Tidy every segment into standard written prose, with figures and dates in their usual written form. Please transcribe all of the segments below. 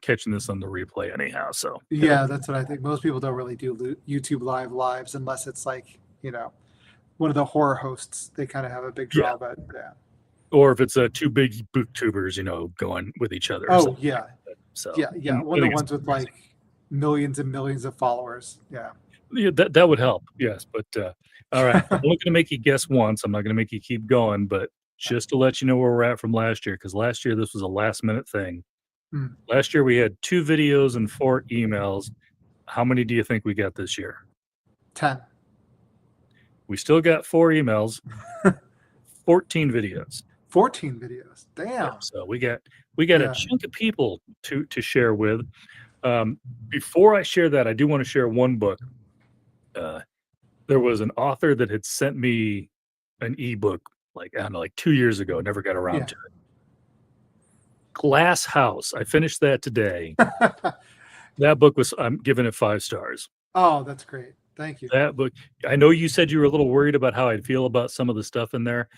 catching this on the replay anyhow. So Yeah, that's what I think. Most people don't really do YouTube lives unless it's like, one of the horror hosts. They kind of have a big yeah, draw, but yeah. or if it's two big booktubers, going with each other or Oh, something like yeah. that. So Yeah. and One I of the think it's ones with crazy. like millions and millions of followers. Yeah. Yeah, that would help. Yes, but all right. I'm only going to make you guess once. I'm not going to make you keep going, but just to let you know where we're at from last year, because last year this was a last minute thing. Mm, Last year we had 2 videos and 4 emails. How many do you think we got this year? 10. We still got 4 emails, 14 videos. 14 videos. Yep. Damn. So we got a Yeah. chunk of people to share with. Before I share that, I do want to share one book. Uh, there was an author that had sent me an ebook like I don't know, like 2 years ago. Never got around Yeah. to it. Glass House. I finished that today. That book was I'm giving it 5 stars. Oh, that's great. Thank you. That book. I know you said you were a little worried about how I'd feel about some of the stuff in there.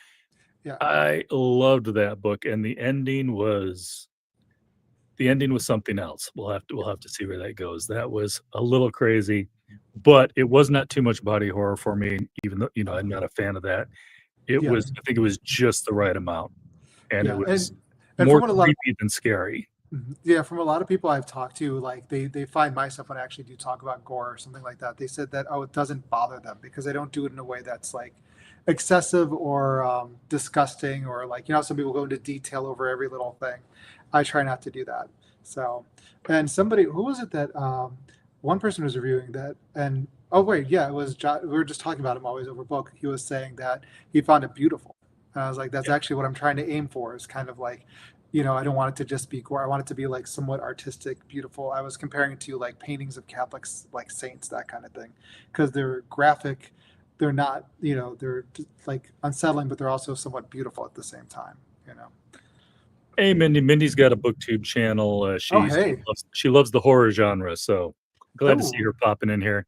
Yeah. I loved that book, and the ending was something else. We'll have to see where that goes. That was a little crazy, but it was not too much body horror for me, even though, I'm not a fan of that. Yeah. I think it was just the right amount, and it Yeah. was And from more what a lot of creepy than scary. yeah, from a lot of people I've talked to, like they find my stuff when I actually do talk about gore or something like that. They said that it doesn't bother them because I don't do it in a way that's like excessive or disgusting or like some people go into detail over every little thing. I try not to do that. So, and somebody who was it that one person was reviewing that and oh wait, yeah, it was we were just talking about him always over book. He was saying that he found it beautiful. And I was like, that's Yeah. actually what I'm trying to aim for is kind of like I don't want it to just be gore. I want it to be like somewhat artistic, beautiful. I was comparing it to like paintings of Catholics, like saints, that kind of thing, because they're graphic. They're not, they're like unsettling, but they're also somewhat beautiful at the same time. Hey, Mindy. Mindy's got a booktube channel. Oh, She hey. she loves the horror genre, so glad to see Oh, her popping in here.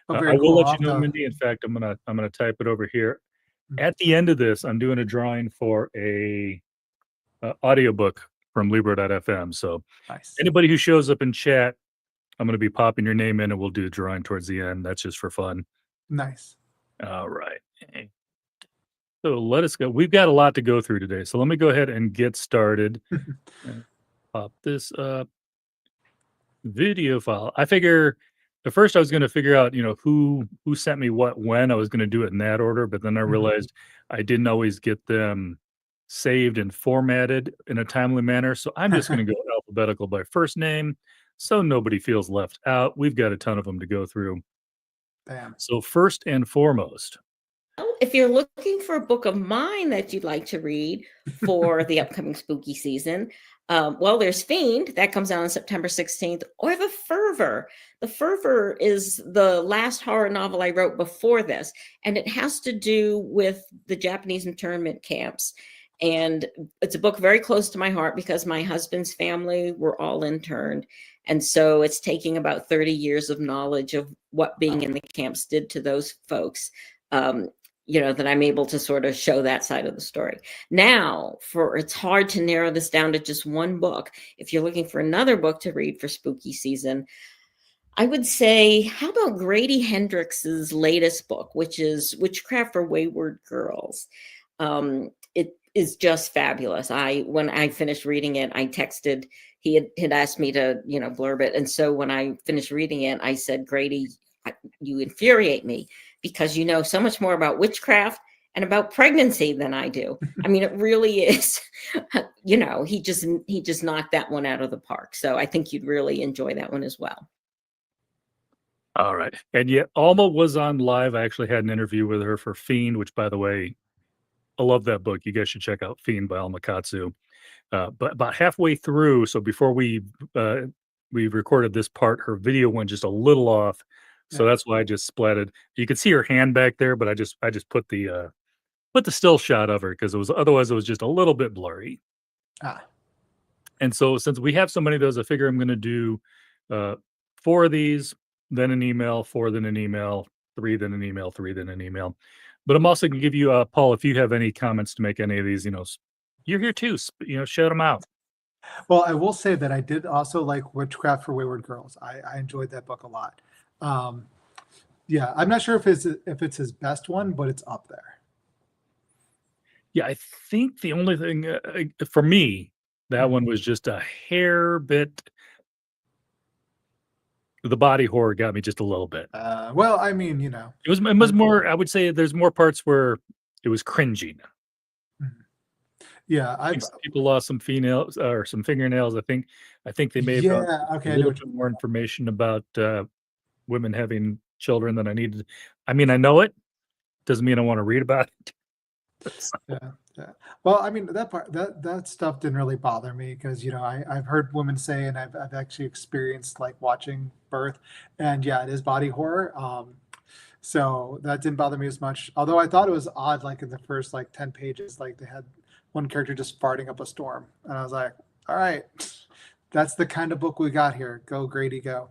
oh, I very will cool. let I'll you have know, to. Mindy. In fact, I'm gonna type it over here. At the end of this, I'm doing a drawing for a audiobook from Libro.fm. So Nice. anybody who shows up in chat, I'm going to be popping your name in and we'll do a drawing towards the end. That's just for fun. Nice. All right. So let us go. We've got a lot to go through today. So let me go ahead and get started. Pop this up. Video file. I figure at first I was going to figure out, who sent me what when. I was going to do it in that order, but then I realized I didn't always get them saved and formatted in a timely manner. So I'm just going to go alphabetical by first name so nobody feels left out. We've got a ton of them to go through. Bam. So first and foremost, if you're looking for a book of mine that you'd like to read for the upcoming spooky season, there's Fiend that comes out on September 16th, or The Fervor. The Fervor is the last horror novel I wrote before this, and it has to do with the Japanese internment camps. And it's a book very close to my heart because my husband's family were all interned. And so it's taking about 30 years of knowledge of what being in the camps did to those folks. That I'm able to sort of show that side of the story. Now, it's hard to narrow this down to just one book. If you're looking for another book to read for spooky season, I would say, how about Grady Hendrix's latest book, which is Witchcraft for Wayward Girls? It is just fabulous. When I finished reading it, I texted, he had asked me to, blurb it. And so when I finished reading it, I said, Grady, you infuriate me because you know so much more about witchcraft and about pregnancy than I do. I mean, it really is, he just knocked that one out of the park. So I think you'd really enjoy that one as well. All right. And yet Alma was on live. I actually had an interview with her for Fiend, which, by the way, I love that book. You guys should check out Fiend by Alma Katsu. But about halfway through, so before we recorded this part, her video went just a little off. So that's why I just splatted. You could see her hand back there, but I just put the still shot of her because otherwise it was just a little bit blurry. And so since we have so many of those, I figure I'm going to do 4 of these, then an email, 4, then an email, 3, then an email, 3, then an email. But I'm also going to give you, Paul, if you have any comments to make any of these, you're here too. Shout them out. Well, I will say that I did also like Witchcraft for Wayward Girls. I enjoyed that book a lot. Um, yeah, I'm not sure if it's his best one, but it's up there. Yeah, I think the only thing, for me, that Mhm. one was just a hair bit the body horror got me just a little bit. Well, I mean, It was but more I would say there's more parts where it was cringy. mhm. Yeah, I think people lost some females or some fingernails. I think they may have gone yeah, a okay, I know little what bit more information about, women having children than I needed. I mean, I know it, doesn't mean I wanna read about it. yeah, yeah. Well, I mean, that stuff didn't really bother me because I've heard women say, and I've actually experienced like watching birth, and yeah, it is body horror. So that didn't bother me as much. Although I thought it was odd, like in the first like 10 pages, like they had one character just farting up a storm, and I was like, all right, that's the kind of book we got here. Go Grady, go.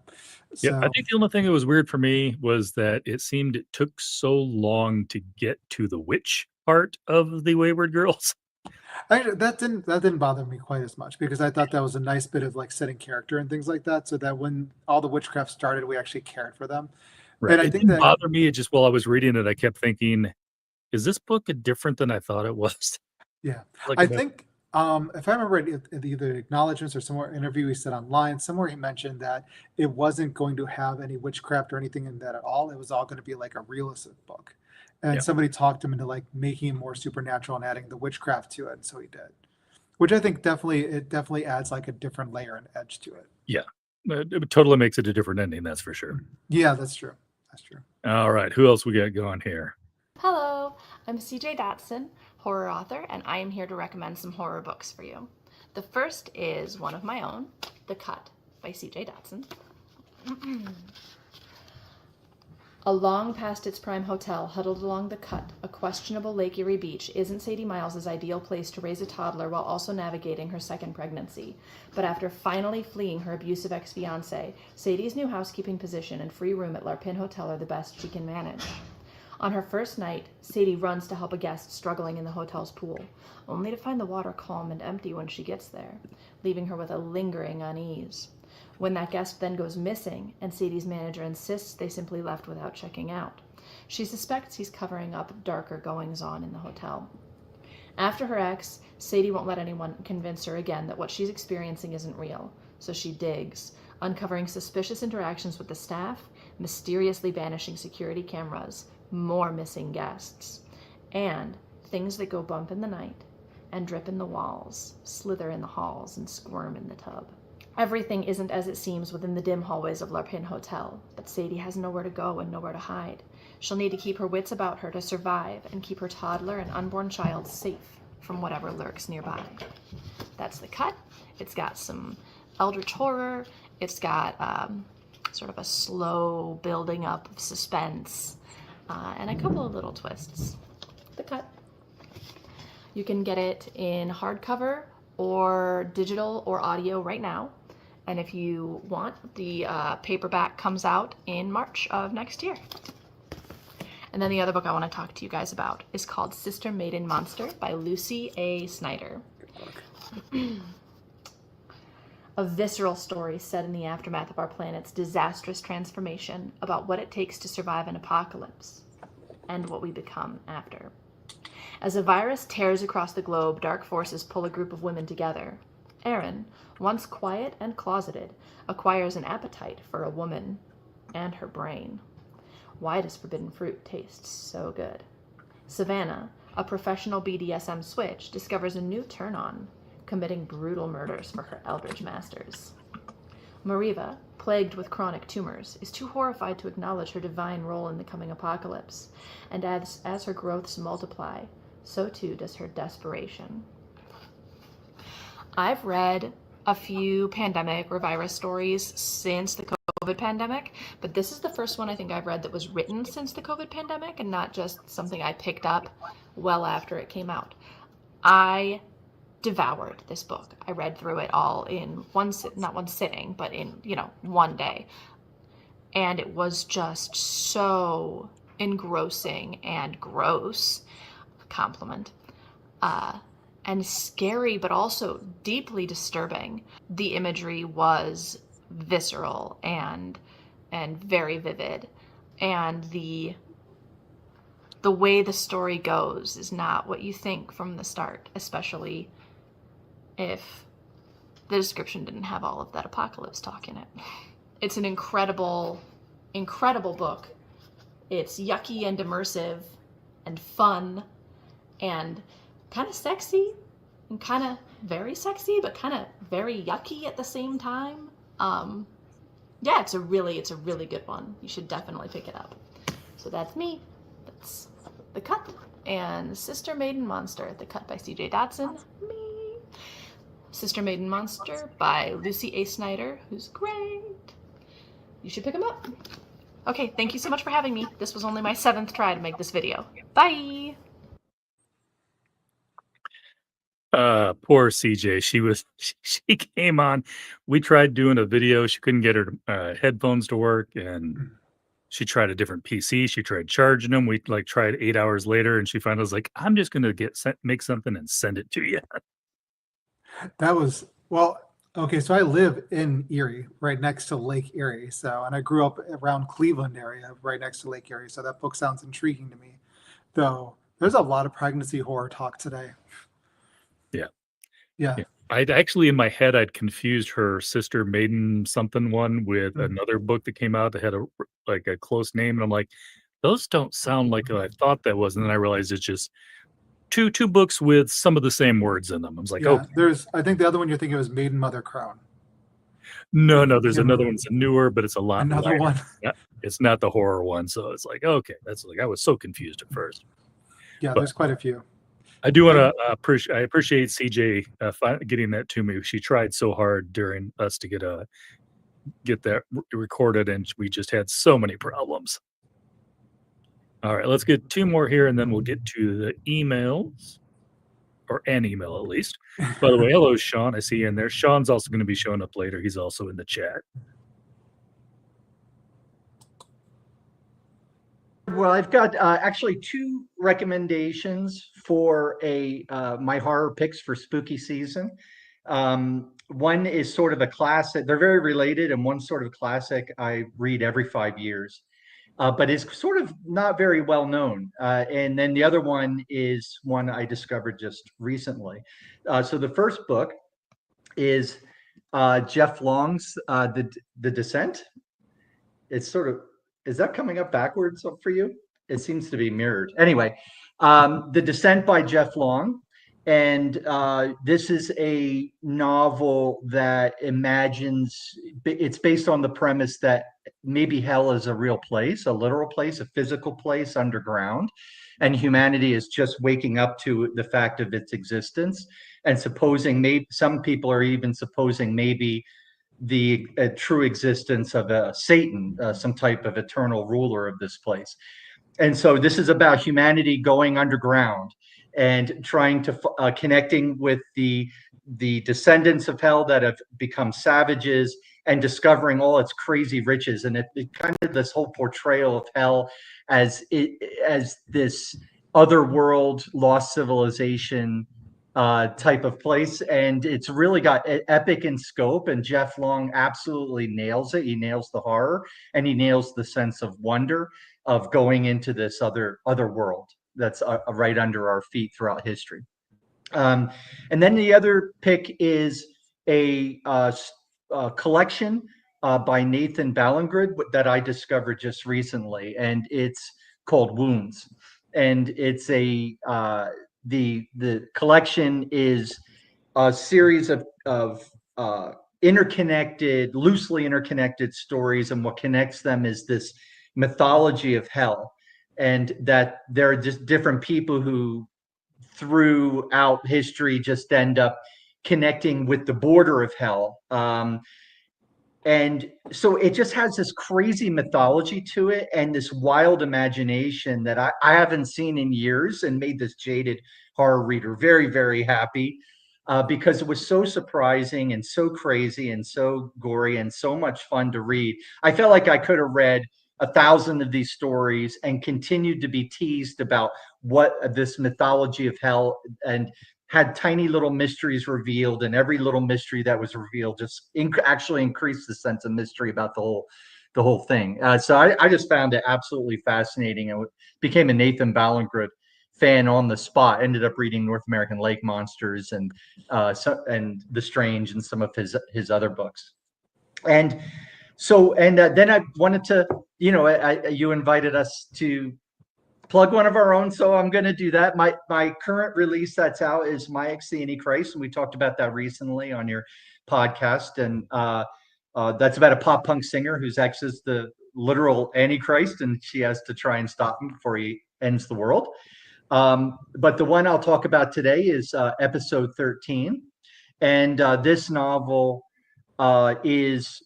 Yeah, I So think the only thing that was weird for me was that it seemed it took so long to get to the witch part of the Wayward Girls. that didn't bother me quite as much because I thought that was a nice bit of like setting character and things like that, so that when all the witchcraft started, we actually cared for them. Right, And I it think didn't that bother me, it just while I was reading it, I kept thinking, "Is this book different than I thought it was?" Yeah, Like, I about think if I remember it, in either acknowledgments or somewhere interview he said online, somewhere he mentioned that it wasn't going to have any witchcraft or anything in that at all. It was all going to be like a realistic book, and yeah, somebody talked him into like making it more supernatural and adding the witchcraft to it, and so he did. Which I think definitely adds like a different layer and edge to it. yeah. It totally makes it a different ending, that's for sure. Yeah, that's true. That's true. Alright, who else we got going here? Hello, I'm CJ Dotson, horror author, and I am here to recommend some horror books for you. The first is one of my own, The Cut by CJ Dotson. A long past its prime hotel, huddled along the Cut, a questionable Lake Erie beach, isn't Sadie Miles' ideal place to raise a toddler while also navigating her second pregnancy. But after finally fleeing her abusive ex-fiancé, Sadie's new housekeeping position and free room at Larpin Hotel are the best she can manage. On her first night, Sadie runs to help a guest struggling in the hotel's pool, only to find the water calm and empty when she gets there, leaving her with a lingering unease. When that guest then goes missing, and Sadie's manager insists they simply left without checking out, she suspects he's covering up darker goings-on in the hotel. After her ex, Sadie won't let anyone convince her again that what she's experiencing isn't real, so she digs, uncovering suspicious interactions with the staff, mysteriously vanishing security cameras, more missing guests, and things that go bump in the night and drip in the walls, slither in the halls, and squirm in the tub. Everything isn't as it seems within the dim hallways of Larpin Hotel, but Sadie has nowhere to go and nowhere to hide. She'll need to keep her wits about her to survive and keep her toddler and unborn child safe from whatever lurks nearby. That's The Cut. It's got some eldritch horror. It's got sort of a slow building up of suspense and a couple of little twists. The Cut. You can get it in hardcover or digital or audio right now. And if you want, the paperback comes out in March of next year. And then the other book I want to talk to you guys about is called Sister Maiden Monster by Lucy A. Snyder. A visceral story set in the aftermath of our planet's disastrous transformation about what it takes to survive an apocalypse and what we become after. As a virus tears across the globe, dark forces pull a group of women together. Erin, once quiet and closeted, acquires an appetite for a woman and her brain. Why does forbidden fruit taste so good? Savannah, a professional BDSM switch, discovers a new turn-on, committing brutal murders for her eldritch masters. Mariva, plagued with chronic tumors, is too horrified to acknowledge her divine role in the coming apocalypse, and as her growths multiply, so too does her desperation. I've read a few pandemic or virus stories since the COVID pandemic, but this is the first one I think I've read that was written since the COVID pandemic and not just something I picked up well after it came out. I devoured this book. I read through it all in not one sitting, but in, one day. And it was just so engrossing and gross, compliment. and scary, but also deeply disturbing. The imagery was visceral and very vivid, and the way the story goes is not what you think from the start, especially if the description didn't have all of that apocalypse talk in it. It's an incredible, incredible book. It's yucky and immersive and fun and kind of sexy and kind of very sexy, but kind of very yucky at the same time. Yeah, it's a really good one. You should definitely pick it up. So that's me. That's The Cut and Sister Maiden Monster. The Cut by C.J. Dodson. Me. Sister Maiden Monster by Lucy A. Snyder, who's great. You should pick them up. Okay, thank you so much for having me. This was only my 7th try to make this video. Bye! Poor CJ. She came on. We tried doing a video. She couldn't get her headphones to work, and she tried a different PC. She tried charging them. We tried 8 hours later, and she finally was like, "I'm just gonna make something and send it to you." That was, well, okay, so I live in Erie, right next to Lake Erie. So, and I grew up around Cleveland area, right next to Lake Erie. So that book sounds intriguing to me. Though there's a lot of pregnancy horror talk today. Yeah. I'd actually, in my head, I'd confused her Sister Maiden something one with another book that came out that had a close name, and I'm like, those don't sound like what I thought that was. And then I realized it's just two books with some of the same words in them. I was like, Yeah, oh, I think the other one you're thinking was Maiden Mother Crown. no, there's another one that's newer, but it's a lot Another lighter. one. Yeah, it's not the horror one, so it's like, okay, that's I was so confused at first. Yeah, But there's quite a few. I do want to appreciate CJ getting that to me. She tried so hard during us to get that recorded, and we just had so many problems. All right, let's get 2 more here, and then we'll get to the emails, or an email at least. By the way, hello, Sean. I see you in there. Sean's also going to be showing up later. He's also in the chat. Well, I've got actually 2 recommendations for my horror picks for spooky season. One is sort of a classic. They're very related, and one's sort of a classic I read every 5 years, but it's sort of not very well known. And then the other one is one I discovered just recently. So the first book is Jeff Long's The Descent. It's sort of, is that coming up backwards for you? It seems to be mirrored. Anyway, The Descent by Jeff Long. And this is a novel that imagines, it's based on the premise that maybe hell is a real place, a literal place, a physical place underground. And humanity is just waking up to the fact of its existence. And supposing maybe some people are even supposing maybe the true existence of Satan, some type of eternal ruler of this place. And so this is about humanity going underground and trying to connecting with the descendants of hell that have become savages and discovering all its crazy riches. And it kind of this whole portrayal of hell as this other world, lost civilization type of place. And it's really got epic in scope, and Jeff Long absolutely nails it. He nails the horror, and he nails the sense of wonder of going into this other world that's right under our feet throughout history. And then the other pick is a collection by Nathan Ballingrid that I discovered just recently, and it's called Wounds. And it's the collection is a series of loosely interconnected stories, and what connects them is this mythology of hell, and that there are just different people who throughout history just end up connecting with the border of hell. And so it just has this crazy mythology to it and this wild imagination that I haven't seen in years, and made this jaded horror reader very, very happy because it was so surprising and so crazy and so gory and so much fun to read. I felt like I could have read 1,000 of these stories and continued to be teased about what this mythology of hell and had tiny little mysteries revealed, and every little mystery that was revealed just actually increased the sense of mystery about the whole thing. So I just found it absolutely fascinating, and became a Nathan Ballingrud fan on the spot. Ended up reading North American Lake Monsters and The Strange and some of his other books. And so, and then I wanted to, you invited us to plug one of our own, so I'm going to do that. My current release that's out is My Ex the Antichrist, and we talked about that recently on your podcast. And that's about a pop punk singer whose ex is the literal Antichrist, and she has to try and stop him before he ends the world. But the one I'll talk about today is episode 13, and this novel is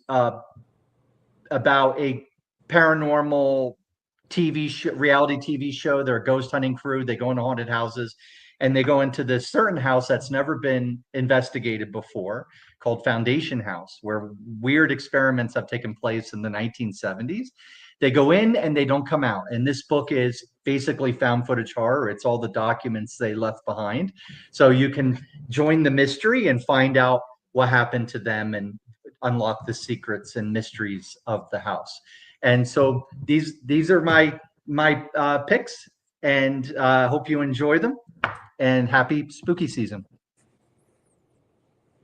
about a paranormal TV show, reality TV show. They're a ghost hunting crew. They go into haunted houses, and they go into this certain house that's never been investigated before, called Foundation House, where weird experiments have taken place in the 1970s. They go in and they don't come out. And this book is basically found footage horror. It's all the documents they left behind. So you can join the mystery and find out what happened to them and unlock the secrets and mysteries of the house. And so these are my picks, and hope you enjoy them, and happy spooky season.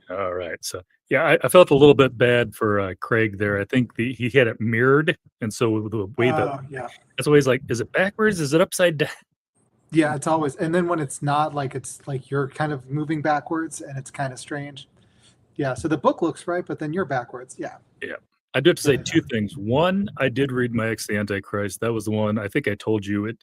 All right. So yeah, I felt a little bit bad for Craig there. I think he had it mirrored, and so the way that's always like, is it backwards? Is it upside down? Yeah, it's always, and then when it's not, like, it's like you're kind of moving backwards, and it's kind of strange. Yeah, so the book looks right, but then you're backwards. Yeah. Yeah. I do have to say two things. One, I did read My Ex the Antichrist. That was the one, I think I told you it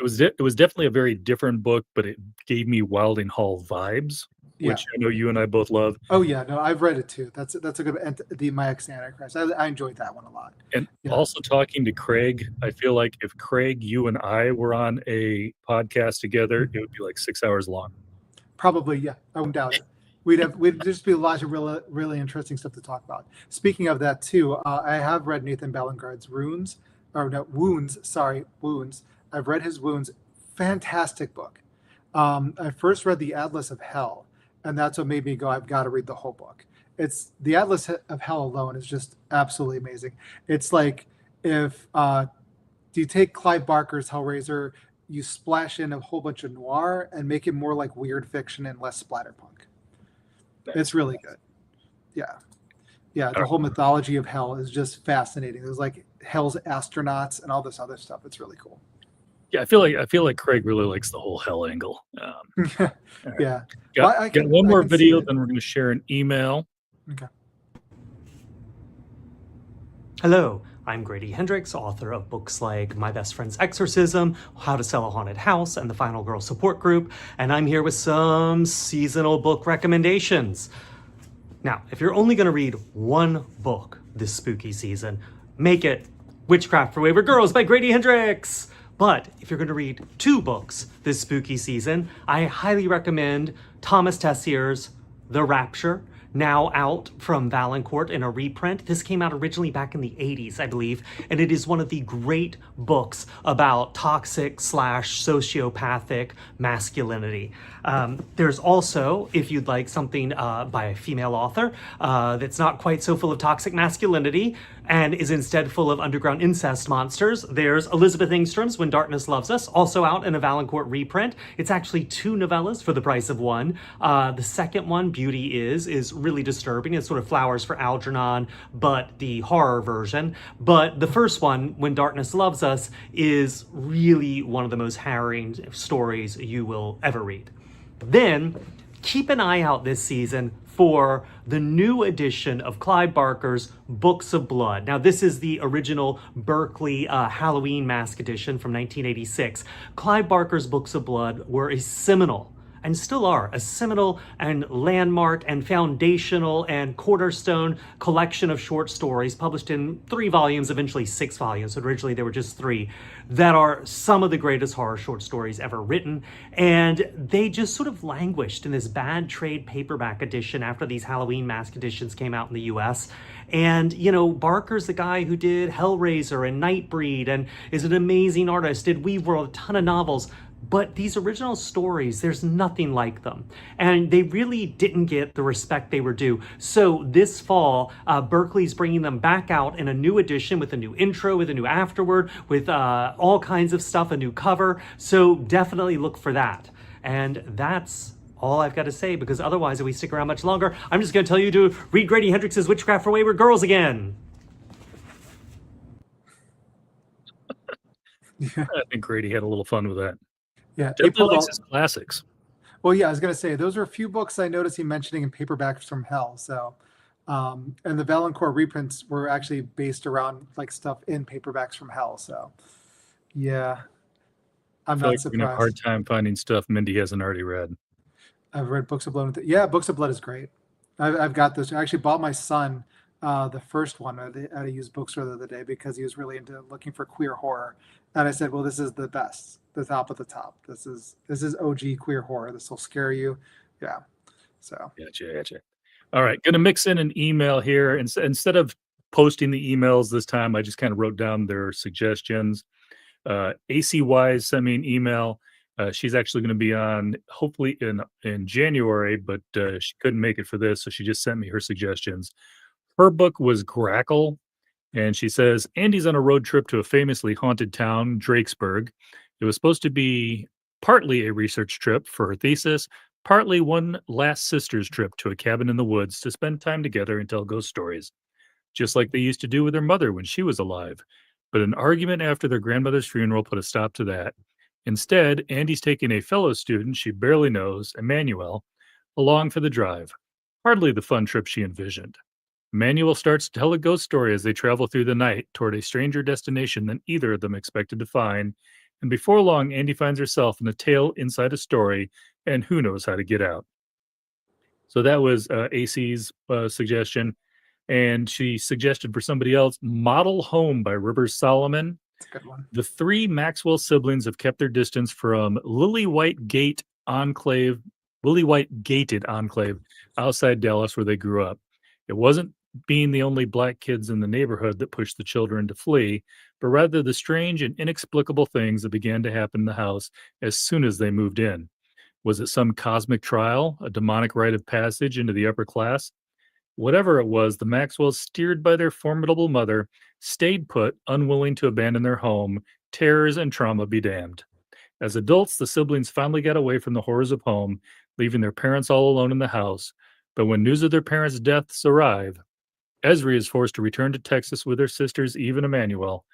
was definitely a very different book, but it gave me Wilding Hall vibes, which I know you and I both love. Oh yeah, no, I've read it too. That's a good, and the My Ex the Antichrist. I enjoyed that one a lot. And also talking to Craig, I feel like if Craig, you and I were on a podcast together, it would be like 6 hours long. Probably, yeah. I wouldn't doubt it. We'd just be a lot of really interesting stuff to talk about. Speaking of that too, I have read Nathan Ballingrud's Wounds. I've read his Wounds. Fantastic book. I first read The Atlas of Hell, and that's what made me go, I've got to read the whole book. It's The Atlas of Hell alone is just absolutely amazing. It's like if do you take Clive Barker's Hellraiser, you splash in a whole bunch of noir and make it more like weird fiction and less splatterpunk. It's really good. Yeah. The whole mythology of hell is just fascinating. There's like hell's astronauts and all this other stuff. It's really cool. Yeah, I feel like Craig really likes the whole hell angle. Yeah. Got one more video, then we're going to share an email. Okay. Hello, I'm Grady Hendrix, author of books like My Best Friend's Exorcism, How to Sell a Haunted House, and The Final Girl Support Group, and I'm here with some seasonal book recommendations. Now, if you're only going to read one book this spooky season, make it Witchcraft for Wayward Girls by Grady Hendrix. But if you're going to read two books this spooky season, I highly recommend Thomas Tessier's The Rapture, now out from Valancourt in a reprint. This came out originally back in the 80s, I believe, and it is one of the great books about toxic / sociopathic masculinity. There's also, if you'd like something by a female author that's not quite so full of toxic masculinity and is instead full of underground incest monsters, there's Elizabeth Engstrom's When Darkness Loves Us, also out in a Valancourt reprint. It's actually two novellas for the price of one. The second one, Beauty is really disturbing. It's sort of Flowers for Algernon, but the horror version. But the first one, When Darkness Loves Us, is really one of the most harrowing stories you will ever read. Then, keep an eye out this season for the new edition of Clive Barker's Books of Blood. Now, this is the original Berkeley Halloween Mask edition from 1986. Clive Barker's Books of Blood were a seminal, and still are, a seminal and landmark and foundational and cornerstone collection of short stories published in 3 volumes, eventually 6 volumes. So originally there were just 3, that are some of the greatest horror short stories ever written. And they just sort of languished in this bad trade paperback edition after these Halloween Mask editions came out in the US. And, you know, Barker's the guy who did Hellraiser and Nightbreed and is an amazing artist, did Weave World, a ton of novels. But these original stories, there's nothing like them. And they really didn't get the respect they were due. So this fall, Berkeley's bringing them back out in a new edition with a new intro, with a new afterword, with all kinds of stuff, a new cover. So definitely look for that. And that's all I've got to say, because otherwise, if we stick around much longer, I'm just going to tell you to read Grady Hendrix's Witchcraft for Wayward Girls again. Yeah. I think Grady had a little fun with that. Yeah. Definitely likes his classics. Well, yeah, I was going to say, those are a few books I noticed he mentioning in Paperbacks from Hell. So, and the Valancourt reprints were actually based around like stuff in Paperbacks from Hell. So, yeah, I'm I feel not like we're gonna have a hard surprised. time finding stuff Mindy hasn't already read. I've read Books of Blood. Yeah, Books of Blood is great. I've got this. I actually bought my son the first one at a used bookstore the other day because he was really into looking for queer horror, and I said, "Well, this is the best, the top of the top. This is OG queer horror. This will scare you." Yeah. So Gotcha. All right, gonna mix in an email here. Instead of posting the emails this time, I just kind of wrote down their suggestions. AC Wise sent me an email. She's actually going to be on hopefully in January, but she couldn't make it for this, so she just sent me her suggestions. Her book was Grackle, and she says Andy's on a road trip to a famously haunted town, Drakesburg. It was supposed to be partly a research trip for her thesis, partly one last sister's trip to a cabin in the woods to spend time together and tell ghost stories, just like they used to do with her mother when she was alive. But an argument after their grandmother's funeral put a stop to that. Instead, Andy's taking a fellow student she barely knows, Emmanuel, along for the drive. Hardly the fun trip she envisioned. Emmanuel starts to tell a ghost story as they travel through the night toward a stranger destination than either of them expected to find. And before long, Andy finds herself in a tale inside a story, and who knows how to get out. So that was AC's suggestion. And she suggested for somebody else, Model Home by Rivers Solomon. it's a good one. The three Maxwell siblings have kept their distance from Lily White Gated Enclave outside Dallas where they grew up. It wasn't being the only black kids in the neighborhood that pushed the children to flee, but rather the strange and inexplicable things that began to happen in the house as soon as they moved in. Was it some cosmic trial, a demonic rite of passage into the upper class? Whatever it was, the Maxwells, steered by their formidable mother, stayed put, unwilling to abandon their home, terrors and trauma be damned. As adults, the siblings finally got away from the horrors of home, leaving their parents all alone in the house. But when news of their parents' deaths arrive, Esri is forced to return to Texas with her sisters Eve and Emmanuel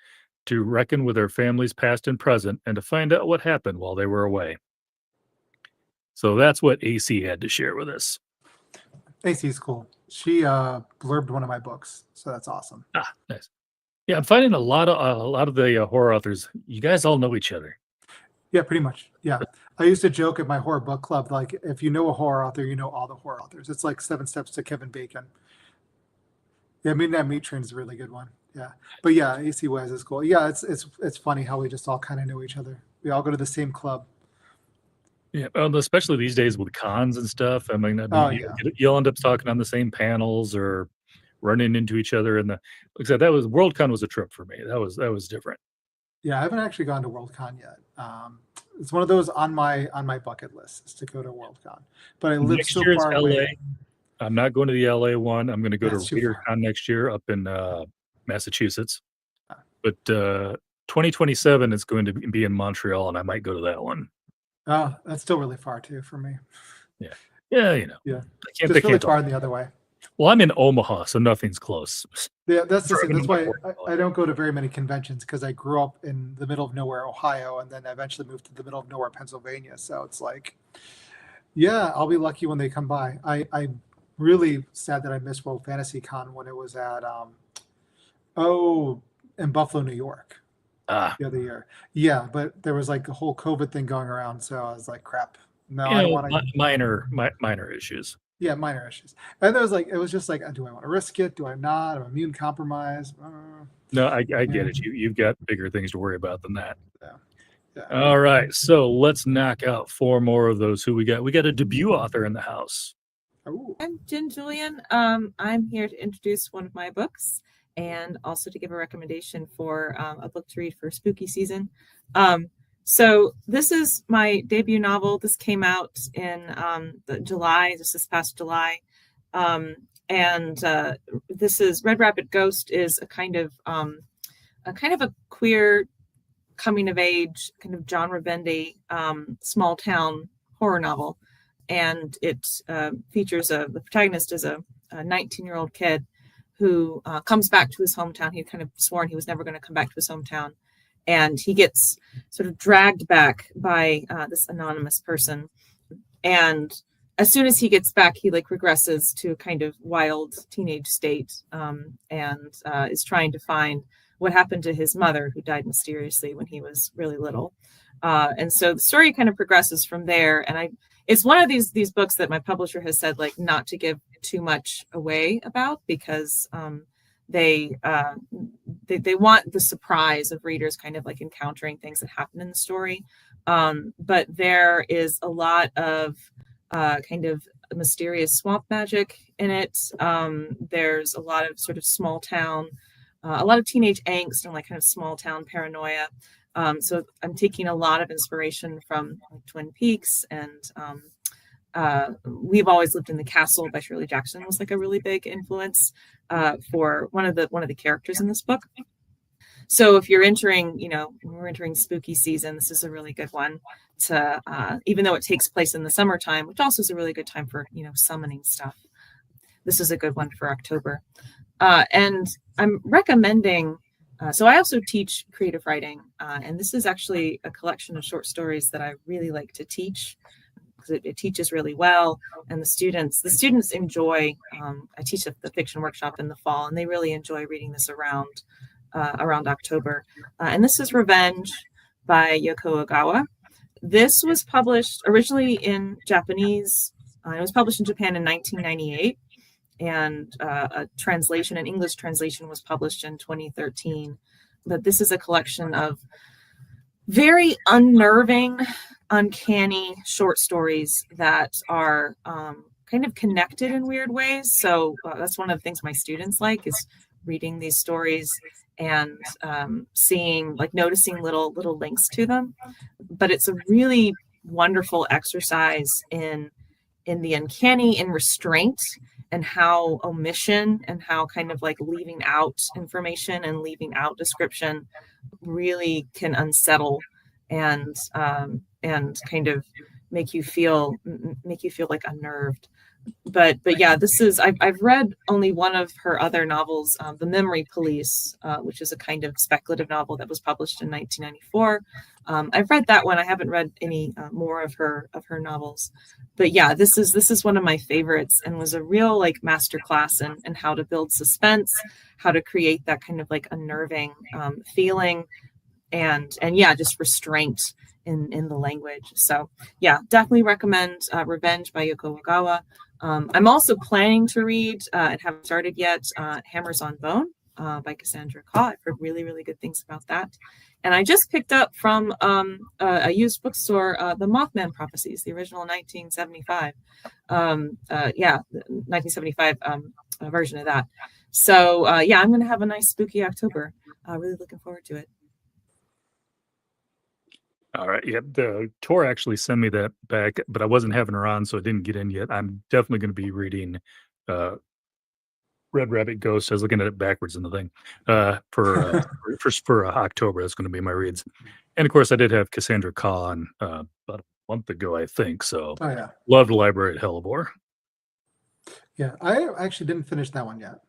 to reckon with their families past and present and to find out what happened while they were away. So that's what AC had to share with us. AC's cool. She blurbed one of my books, so that's awesome. Nice. Yeah, I'm finding a lot of the horror authors. You guys all know each other. Yeah, pretty much. Yeah, I used to joke at my horror book club, like if you know a horror author, you know all the horror authors. It's like 7 Steps to Kevin Bacon. Yeah, Midnight Meat Train is a really good one. Yeah, but yeah, AC Wise is cool. Yeah, it's funny how we just all kind of know each other. We all go to the same club. Yeah, especially these days with cons and stuff. I mean, Oh, yeah. you'll end up talking on the same panels or running into each other. And like I said, that was WorldCon was a trip for me. That was different. Yeah, I haven't actually gone to WorldCon yet. It's one of those on my bucket list is to go to WorldCon. But I live Next so year is far LA. away. I'm not going to the LA one. I'm going to go That's to too ReaderCon far. next year up in Massachusetts. Ah. But 2027 is going to be in Montreal, and I might go to that one. Oh, that's still really far too for me. Yeah, you know. Yeah, They just really can't far in the other way. Well, I'm in Omaha, so nothing's close. Yeah, that's the thing. Driving That's why to I don't go to very many conventions because I grew up in the middle of nowhere, Ohio, and then eventually moved to the middle of nowhere, Pennsylvania. So it's like, yeah, I'll be lucky when they come by. I'm really sad that I missed World Fantasy Con when it was at in Buffalo, New York Ah, the other year. Yeah, but there was like a whole COVID thing going around, so I was like, crap. No, you I don't know, want to. minor issues. Yeah, minor issues. And there was like, it was just like, do I want to risk it? Do I not? I'm immune compromised. No, I get it. You've got bigger things to worry about than that. Yeah. All right, so let's knock out 4 more of those. Who we got? We got a debut author in the house. Ooh. I'm Jen Julian. I'm here to introduce one of my books and also to give a recommendation for a book to read for spooky season. So this is my debut novel. This came out in this past July. And this is Red Rabbit Ghost is a kind of a queer coming of age, kind of genre bendy, small town horror novel. And it features the protagonist is a 19-year-old kid who comes back to his hometown. He kind of sworn he was never going to come back to his hometown. And he gets sort of dragged back by this anonymous person. And as soon as he gets back, he regresses to a kind of wild teenage state, and is trying to find what happened to his mother, who died mysteriously when he was really little. And so the story kind of progresses from there. And it's one of these books that my publisher has said not to give too much away about, because they want the surprise of readers kind of encountering things that happen in the story. But there is a lot of kind of mysterious swamp magic in it. There's a lot of sort of small town, a lot of teenage angst and kind of small town paranoia. So I'm taking a lot of inspiration from Twin Peaks, and We've Always Lived in the Castle by Shirley Jackson was a really big influence for one of the characters in this book. So if you're entering, we're entering spooky season, this is a really good one to, even though it takes place in the summertime, which also is a really good time for, summoning stuff. This is a good one for October. And I'm recommending, so I also teach creative writing, and this is actually a collection of short stories that I really like to teach, because it teaches really well, and the students enjoy. I teach at the fiction workshop in the fall, and they really enjoy reading this around October. And this is Revenge by Yoko Ogawa. This was published originally in Japanese. It was published in Japan in 1998, and an English translation was published in 2013. But this is a collection of very unnerving, uncanny short stories that are kind of connected in weird ways. So that's one of the things my students like, is reading these stories and seeing, noticing little links to them. But it's a really wonderful exercise in the uncanny, in restraint, and how omission and how kind of leaving out information and leaving out description really can unsettle and kind of make you feel unnerved. But yeah, I've read only one of her other novels, The Memory Police, which is a kind of speculative novel that was published in 1994. I've read that one. I haven't read any more of her novels. But yeah, this is one of my favorites, and was a real masterclass in how to build suspense, how to create that kind of unnerving feeling, and yeah, just restraint in the language. So yeah, definitely recommend Revenge by Yoko Ogawa. I'm also planning to read, and haven't started yet, Hammers on Bone by Cassandra Khaw. I've heard really, really good things about that. And I just picked up from a used bookstore, The Mothman Prophecies, the original 1975. Yeah, the 1975 version of that. So yeah, I'm going to have a nice spooky October. Really looking forward to it. All right. Yep. The Tor actually sent me that back, but I wasn't having her on, so it didn't get in yet. I'm definitely going to be reading Red Rabbit Ghost. I was looking at it backwards in the thing for October. That's going to be my reads. And of course, I did have Cassandra Khaw on about a month ago, I think. So Oh yeah, loved Library at Hellebore. yeah. I actually didn't finish that one yet,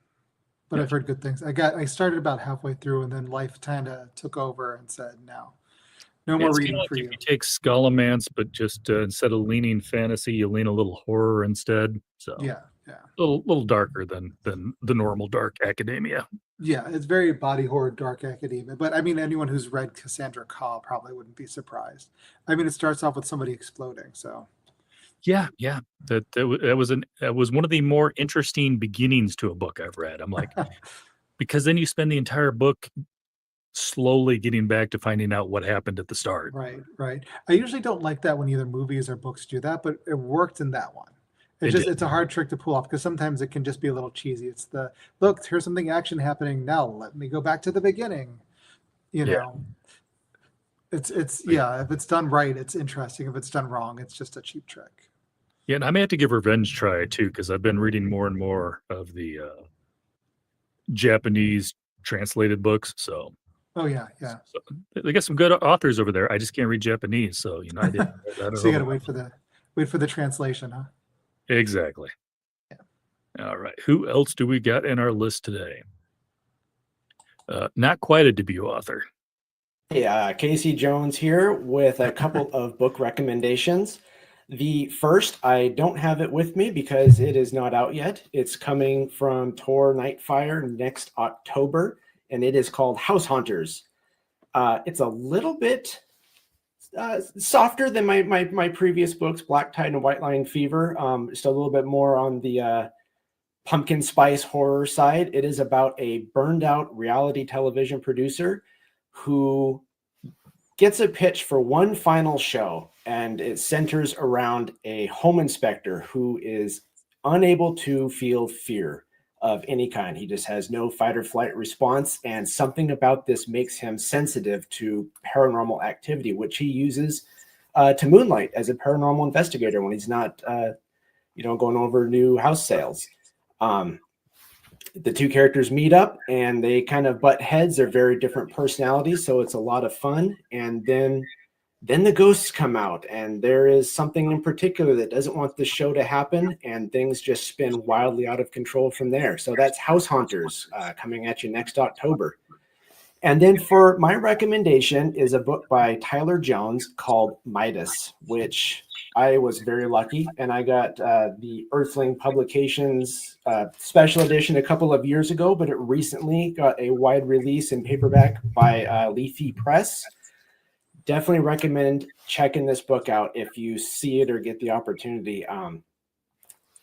but I've heard good things. I started about halfway through, and then life kind of took over and said no more It's reading kinda for like you. if you take Skullomance, but just instead of leaning fantasy, you lean a little horror instead. So Yeah. a little darker than the normal dark academia. Yeah, it's very body horror, dark academia. But I mean, anyone who's read Cassandra Khaw probably wouldn't be surprised. I mean, it starts off with somebody exploding. So Yeah. That was one of the more interesting beginnings to a book I've read. I'm like, because then you spend the entire book slowly getting back to finding out what happened at the start. right. I usually don't like that when either movies or books do that, but it worked in that one. It It's a hard trick to pull off because sometimes it can just be a little cheesy. It's look, here's something action happening. Now let me go back to the beginning. You Yeah. know, Yeah, if it's done right, it's interesting. If it's done wrong, it's just a cheap trick. Yeah, and I may have to give Revenge a try too, because I've been reading more and more of the Japanese translated books. So, Oh yeah. so they got some good authors over there. I just can't read Japanese, so I didn't. I don't So you know. got to wait for the translation, huh? Exactly. All right. Who else do we got in our list today? Not quite a debut author. Hey, Casey Jones here with a couple of book recommendations. The first, I don't have it with me because it is not out yet. It's coming from Tor Nightfire next October, and it is called House Haunters. It's a little bit softer than my previous books, Black Tide and White Line Fever. Just a little bit more on the pumpkin spice horror side. It is about a burned out reality television producer who gets a pitch for one final show, and it centers around a home inspector who is unable to feel fear of any kind. He just has no fight or flight response, and something about this makes him sensitive to paranormal activity, which he uses to moonlight as a paranormal investigator when he's not going over new house sales. The two characters meet up and they kind of butt heads. They're very different personalities, so it's a lot of fun. And then the ghosts come out, and there is something in particular that doesn't want the show to happen, and things just spin wildly out of control from there. So that's House Haunters coming at you next October. And then for my recommendation is a book by Tyler Jones called Midas, which I was very lucky, and I got the Earthling Publications special edition a couple of years ago, but it recently got a wide release in paperback by Leafy Press. Definitely recommend checking this book out if you see it or get the opportunity.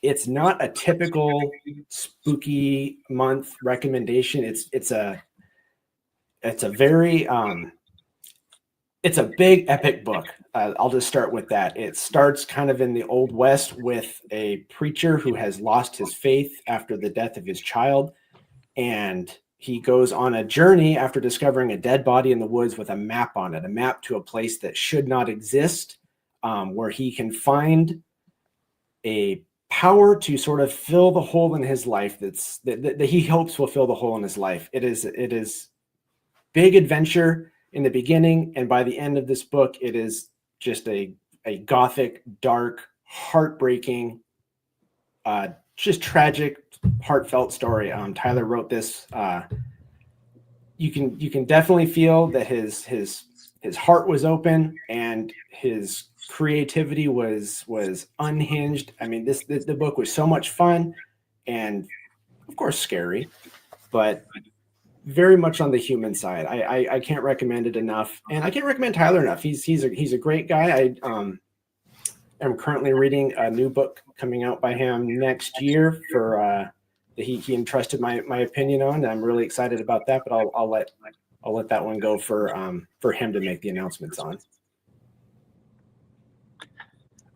It's not a typical spooky month recommendation. It's a very it's a big epic book. I'll just start with that. It starts kind of in the Old West with a preacher who has lost his faith after the death of his child. And he goes on a journey after discovering a dead body in the woods with a map on it, a map to a place that should not exist, where he can find a power to sort of fill the hole in his life that he hopes will fill the hole in his life. It is big adventure in the beginning, and by the end of this book, it is just a gothic, dark, heartbreaking, just tragic, heartfelt story. Tyler wrote this. You can definitely feel that his heart was open and his creativity was unhinged. I mean, the book was so much fun and, of course, scary, but very much on the human side. I can't recommend it enough, and I can't recommend Tyler enough. He's a great guy. I'm currently reading a new book coming out by him next year that he entrusted my opinion on. I'm really excited about that, but I'll let that one go for him to make the announcements on.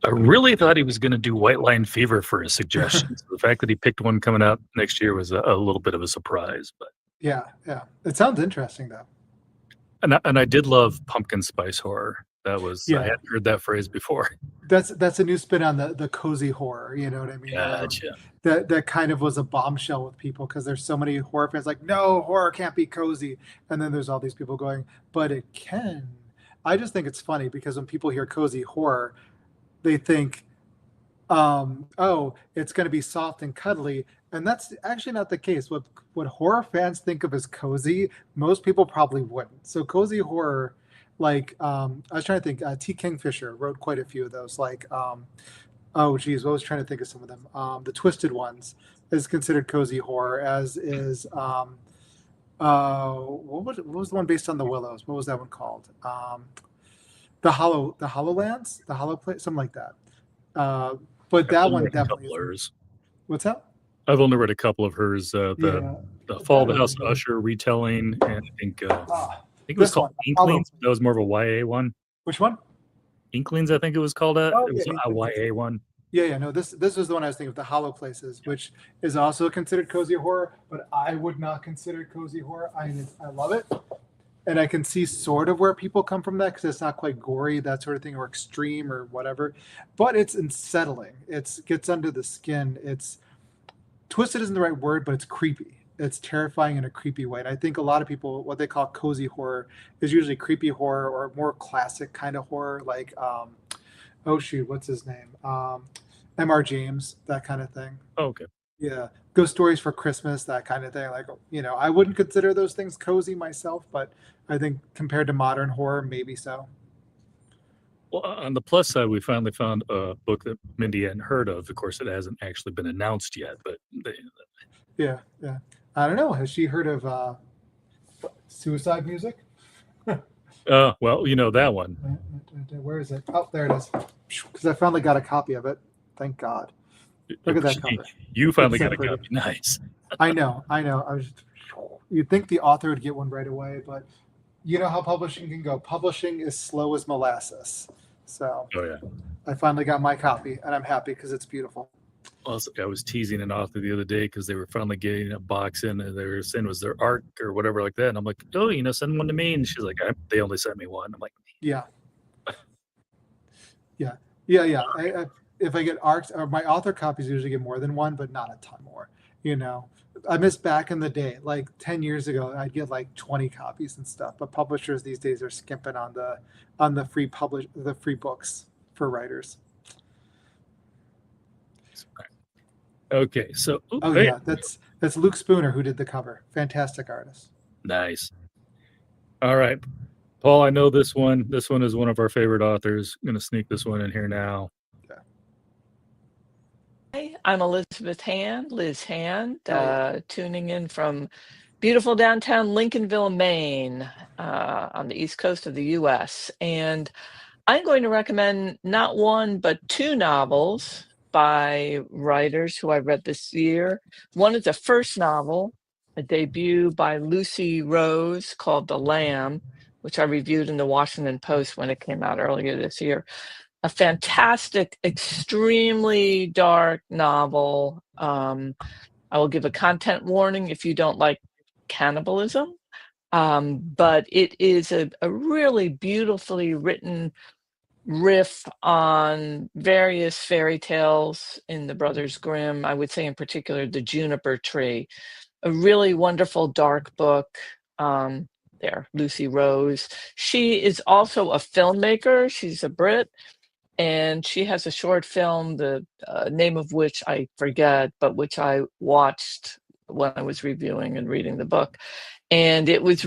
I really thought he was going to do White Line Fever for his suggestions. The fact that he picked one coming out next year was a little bit of a surprise, but Yeah. It sounds interesting though. and I did love pumpkin spice horror. That was Yeah. I hadn't heard that phrase before. That's a new spin on the cozy horror. You know what I mean? Gotcha. That kind of was a bombshell with people because there's so many horror fans like, no, horror can't be cozy, and then there's all these people going, but it can. I just think it's funny because when people hear cozy horror, they think, oh, it's going to be soft and cuddly, and that's actually not the case. What horror fans think of as cozy, most people probably wouldn't. So cozy horror, like I was trying to think, T. Kingfisher wrote quite a few of those. Like, oh geez, I was trying to think of some of them. The Twisted Ones is considered cozy horror, as is what was the one based on the Willows? What was that one called? The Hollowlands, the Hollow Place, something like that. But that one definitely is. What's that? I've only read a couple of hers. The Fall of the House of Usher retelling, and I think it was called Inklings. That was more of a YA one. Which one? Inklings, I think it was called. It was a YA one. Yeah. No, this was the one I was thinking of, the Hollow Places, which is also considered cozy horror, but I would not consider it cozy horror. I love it, And I can see sort of where people come from that because it's not quite gory, that sort of thing, or extreme or whatever. But it's unsettling. It gets under the skin. It's twisted isn't the right word, but it's creepy. It's terrifying in a creepy way. And I think a lot of people, what they call cozy horror, is usually creepy horror or more classic kind of horror, like oh shoot, what's his name? M.R. James, that kind of thing. Okay. Yeah, Ghost Stories for Christmas, that kind of thing. Like, I wouldn't consider those things cozy myself, but I think compared to modern horror, maybe so. Well, on the plus side, we finally found a book that Mindy hadn't heard of. Of course, it hasn't actually been announced yet, but Yeah. I don't know. Has she heard of Suicide Music? well, you know that one. Where is it? Oh, there it is. Because I finally got a copy of it. Thank God. Look at that cover. You finally got a Pretty. copy. Nice. I know. You'd think the author would get one right away, but you know how publishing can go. Publishing is slow as molasses. So Oh yeah. I finally got my copy, and I'm happy because it's beautiful. Also, I was teasing an author the other day because they were finally getting a box in, and they were saying it was their arc or whatever like that. And I'm like, oh, send one to me. And she's like, they only sent me one. I'm like, Yeah. If I get arcs, or my author copies usually get more than one, but not a ton more. I miss back in the day, like 10 years ago, I'd get like 20 copies and stuff. But publishers these days are skimping on the free books for writers. okay, so Yeah, that's Luke Spooner who did the cover. Fantastic artist. Nice. All right, Paul, I know this one. This one is one of our favorite authors. I'm going to sneak this one in here now. Hi, I'm Elizabeth Hand, Liz Hand, tuning in from beautiful downtown Lincolnville, Maine, on the east coast of the U.S. And I'm going to recommend not one, but two novels by writers who I read this year. One is a first novel, a debut by Lucy Rose called The Lamb, which I reviewed in the Washington Post when it came out earlier this year. A fantastic, extremely dark novel. I will give a content warning if you don't like cannibalism, but it is a really beautifully written riff on various fairy tales in the Brothers Grimm. I would say in particular, The Juniper Tree. A really wonderful dark book. Lucy Rose. She is also a filmmaker. She's a Brit. And she has a short film, the name of which I forget, but which I watched when I was reviewing and reading the book. And it was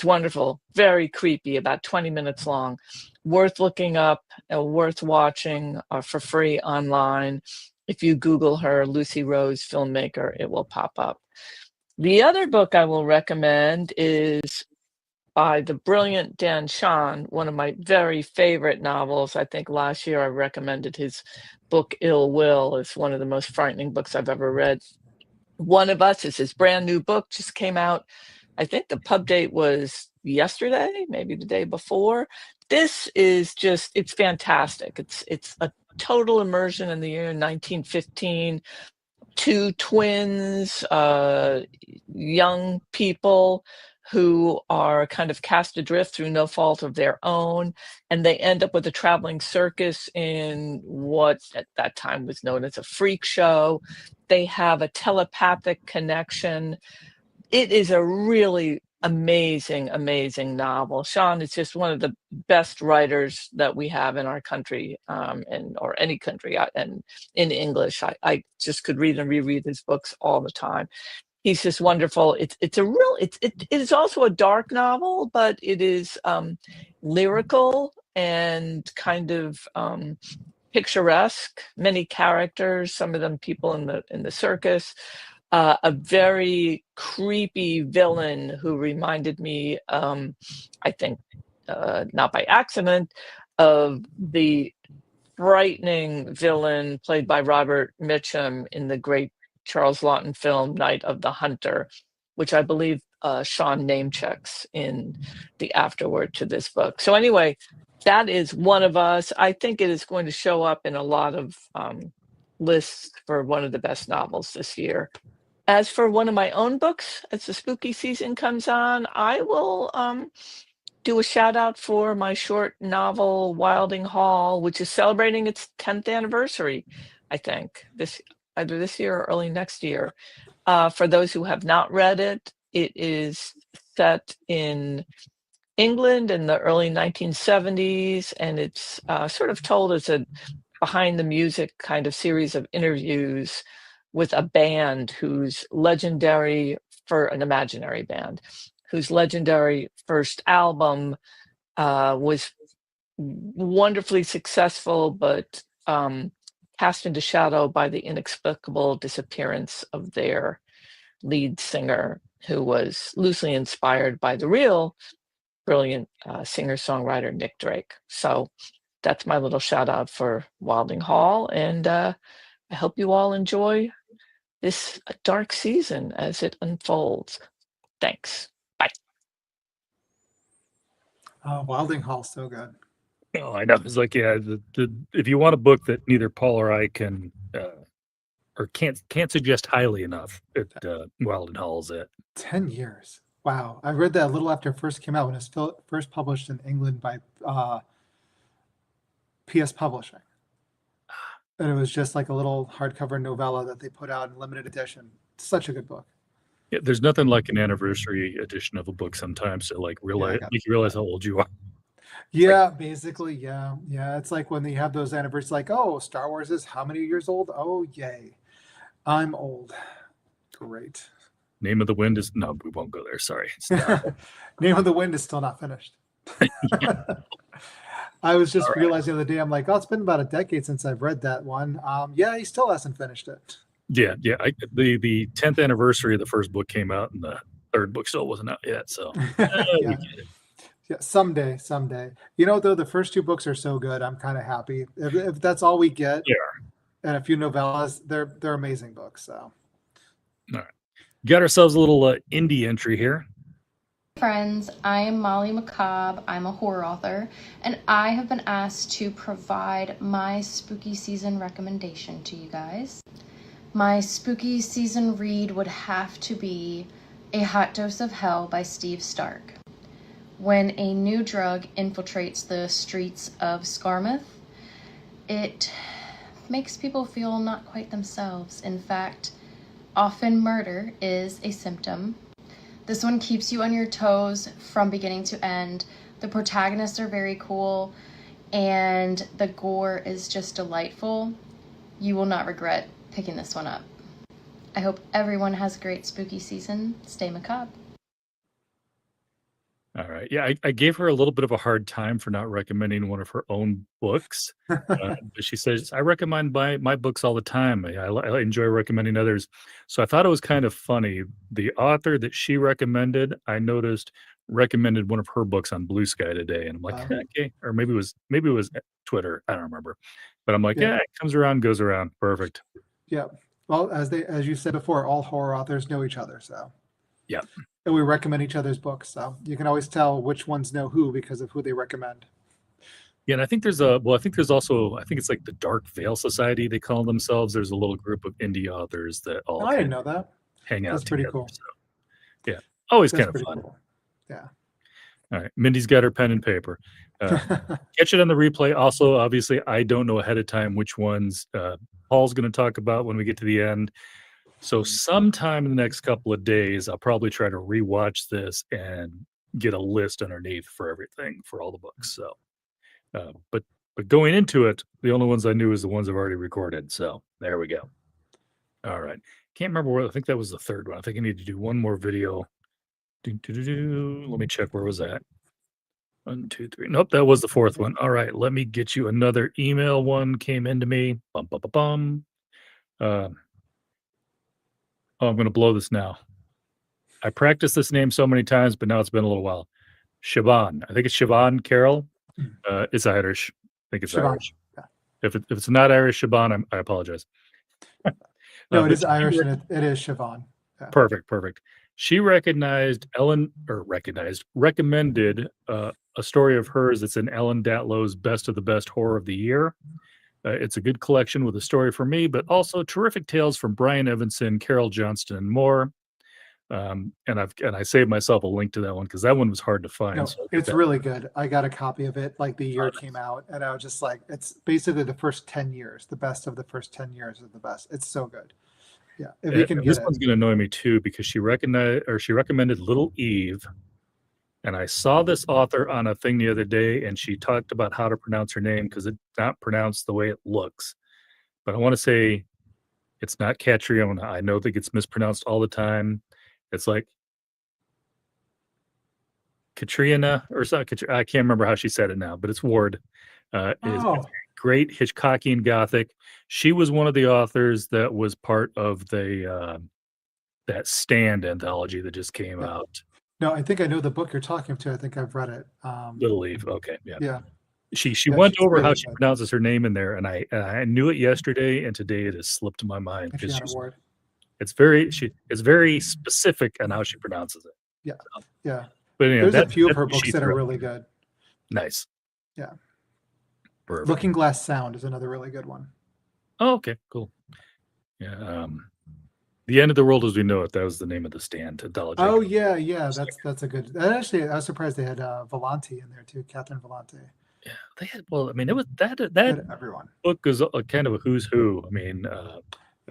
wonderful, very creepy, about 20 minutes long, worth looking up, worth watching for free online. If you Google her, Lucy Rose filmmaker, it will pop up. The other book I will recommend is by the brilliant Dan Shan, one of my very favorite novels. I think last year I recommended his book Ill Will. It's one of the most frightening books I've ever read. One of Us is his brand new book, just came out. I think the pub date was yesterday, maybe the day before. This is it's fantastic. It's a total immersion in the year 1915. Two twins, young people who are kind of cast adrift through no fault of their own, and they end up with a traveling circus in what at that time was known as a freak show. They have a telepathic connection. It is a really amazing, amazing novel. Sean is just one of the best writers that we have in our country, or any country, and in English. I just could read and reread his books all the time. He's just wonderful. It is also a dark novel, but it is lyrical and kind of picturesque. Many characters, some of them people in the circus. A very creepy villain who reminded me, I think, not by accident, of the frightening villain played by Robert Mitchum in the great Charles Laughton film Night of the Hunter, which I believe Sean name checks in the afterword to this book. So anyway, that is One of Us. I think it is going to show up in a lot of lists for one of the best novels this year. as for one of my own books, as the spooky season comes on, I will do a shout out for my short novel Wilding Hall, which is celebrating its 10th anniversary, I think, either this year or early next year. For those who have not read it, it is set in England in the early 1970s, and it's sort of told as a behind the music kind of series of interviews with a band whose legendary, for an imaginary band, whose legendary first album was wonderfully successful, but cast into shadow by the inexplicable disappearance of their lead singer, who was loosely inspired by the real brilliant singer-songwriter Nick Drake. So that's my little shout out for Wilding Hall, and I hope you all enjoy this dark season as it unfolds. Thanks. Bye. Oh, Wilding Hall, so good. Oh, I know. It's like, yeah, if you want a book that neither Paul or I can or can't suggest highly enough, Wilding Hall is it. 10 years. Wow. I read that a little after it first came out when it was first published in England by PS Publishing. And it was just like a little hardcover novella that they put out in limited edition. Such a good book. Yeah, there's nothing like an anniversary edition of a book sometimes to like realize make you realize how old you are. Yeah, basically, yeah. Yeah, it's like when they have those anniversaries, like, oh, Star Wars is how many years old? Oh, yay. I'm old. Great. Name of the Wind is no, we won't go there. Sorry. Name of the Wind is still not finished. I was just realizing the other day, I'm like, oh, it's been about a decade since I've read that one. Yeah, he still hasn't finished it. Yeah. The 10th anniversary of the first book came out, and the third book still wasn't out yet. So yeah, someday. You know, though, the first two books are so good, I'm kind of happy. If that's all we get, and a few novellas, they're amazing books. So, all right, got ourselves a little indie entry here. Friends, I'm Molly McCobb. I'm a horror author, and I have been asked to provide my spooky season recommendation to you guys. My spooky season read would have to be A Hot Dose of Hell by Steve Stark. When a new drug infiltrates the streets of Skarmoth, it makes people feel not quite themselves. In fact, often murder is a symptom. This one keeps you on your toes from beginning to end. The protagonists are very cool, and the gore is just delightful. You will not regret picking this one up. I hope everyone has a great spooky season. Stay macabre. All right. Yeah, I gave her a little bit of a hard time for not recommending one of her own books. But she says, I recommend my books all the time. I enjoy recommending others. So I thought it was kind of funny. The author that she recommended, I noticed, recommended one of her books on Blue Sky today. And I'm like, okay. Or maybe it was Twitter. I don't remember. But I'm like, yeah, it comes around, goes around. Perfect. Yeah. Well, as you said before, all horror authors know each other. So yeah. And we recommend each other's books. So you can always tell which ones know who because of who they recommend. Yeah, and I think there's also it's like the Dark Veil Society, they call themselves. There's a little group of indie authors that all I didn't know that. Hang out. That's pretty together, cool. So, yeah. Always kind of fun. Cool. Yeah. All right. Mindy's got her pen and paper. Catch it on the replay. Also, obviously, I don't know ahead of time which ones Paul's going to talk about when we get to the end. So sometime in the next couple of days, I'll probably try to rewatch this and get a list underneath for everything for all the books. So, but going into it, the only ones I knew is the ones I've already recorded. So there we go. All right. Can't remember where. I think that was the third one. I think I need to do one more video. Let me check. Where was that? 1, 2, 3. Nope, that was the fourth one. All right. Let me get you another email. One came into me. Oh, I'm going to blow this now. I practiced this name so many times, but now it's been a little while. Siobhan. I think it's Siobhan Carroll. It's Irish. I think it's Siobhan. Irish. Yeah. If it's not Irish, Siobhan, I apologize. No, it is Irish, and it is Siobhan. Yeah. Perfect. She recommended a story of hers that's in Ellen Datlow's Best of the Best Horror of the Year. It's a good collection with a story for me, but also terrific tales from Brian Evanson, Carol Johnston, and more. And I saved myself a link to that one because that one was hard to find. No, So I'll get it's that. really good. I got a copy of it like the year it came out, and I was just like, it's basically the first 10 years. The best of the first 10 years is the best. It's so good. Yeah, if you can And get this it. one's going to annoy me too because she recommended Little Eve, and I saw this author on a thing the other day, and she talked about how to pronounce her name because it's not pronounced the way it looks. But I want to say it's not Catriona. I know that gets mispronounced all the time. It's like Katrina or something. I can't remember how she said it now, but it's Ward. It's Oh, great Hitchcockian Gothic. She was one of the authors that was part of the that Stand anthology that just came Yeah. out. no, I think I know the book you're talking to. I think I've read it. Little Eve. Okay, yeah. Yeah, She yeah, went she's over how really she good. pronounces her name in there, and I knew it yesterday, and today it has slipped my mind because Katriana Ward. it's very specific on how she pronounces it. Yeah, yeah. But anyway, There's a few of that's her what books she that are threw. really good. Nice. Yeah. Perfect. Looking Glass Sound is another really good one. Oh, okay, cool. Yeah. The End of the World as We Know It. That was the name of the Stand anthology. Oh yeah, yeah. That's a good. And actually, I was surprised they had Volante in there too. Catherine Volante. Yeah, they had. Well, I mean, it was They that had everyone. book is a kind of a who's who. I mean,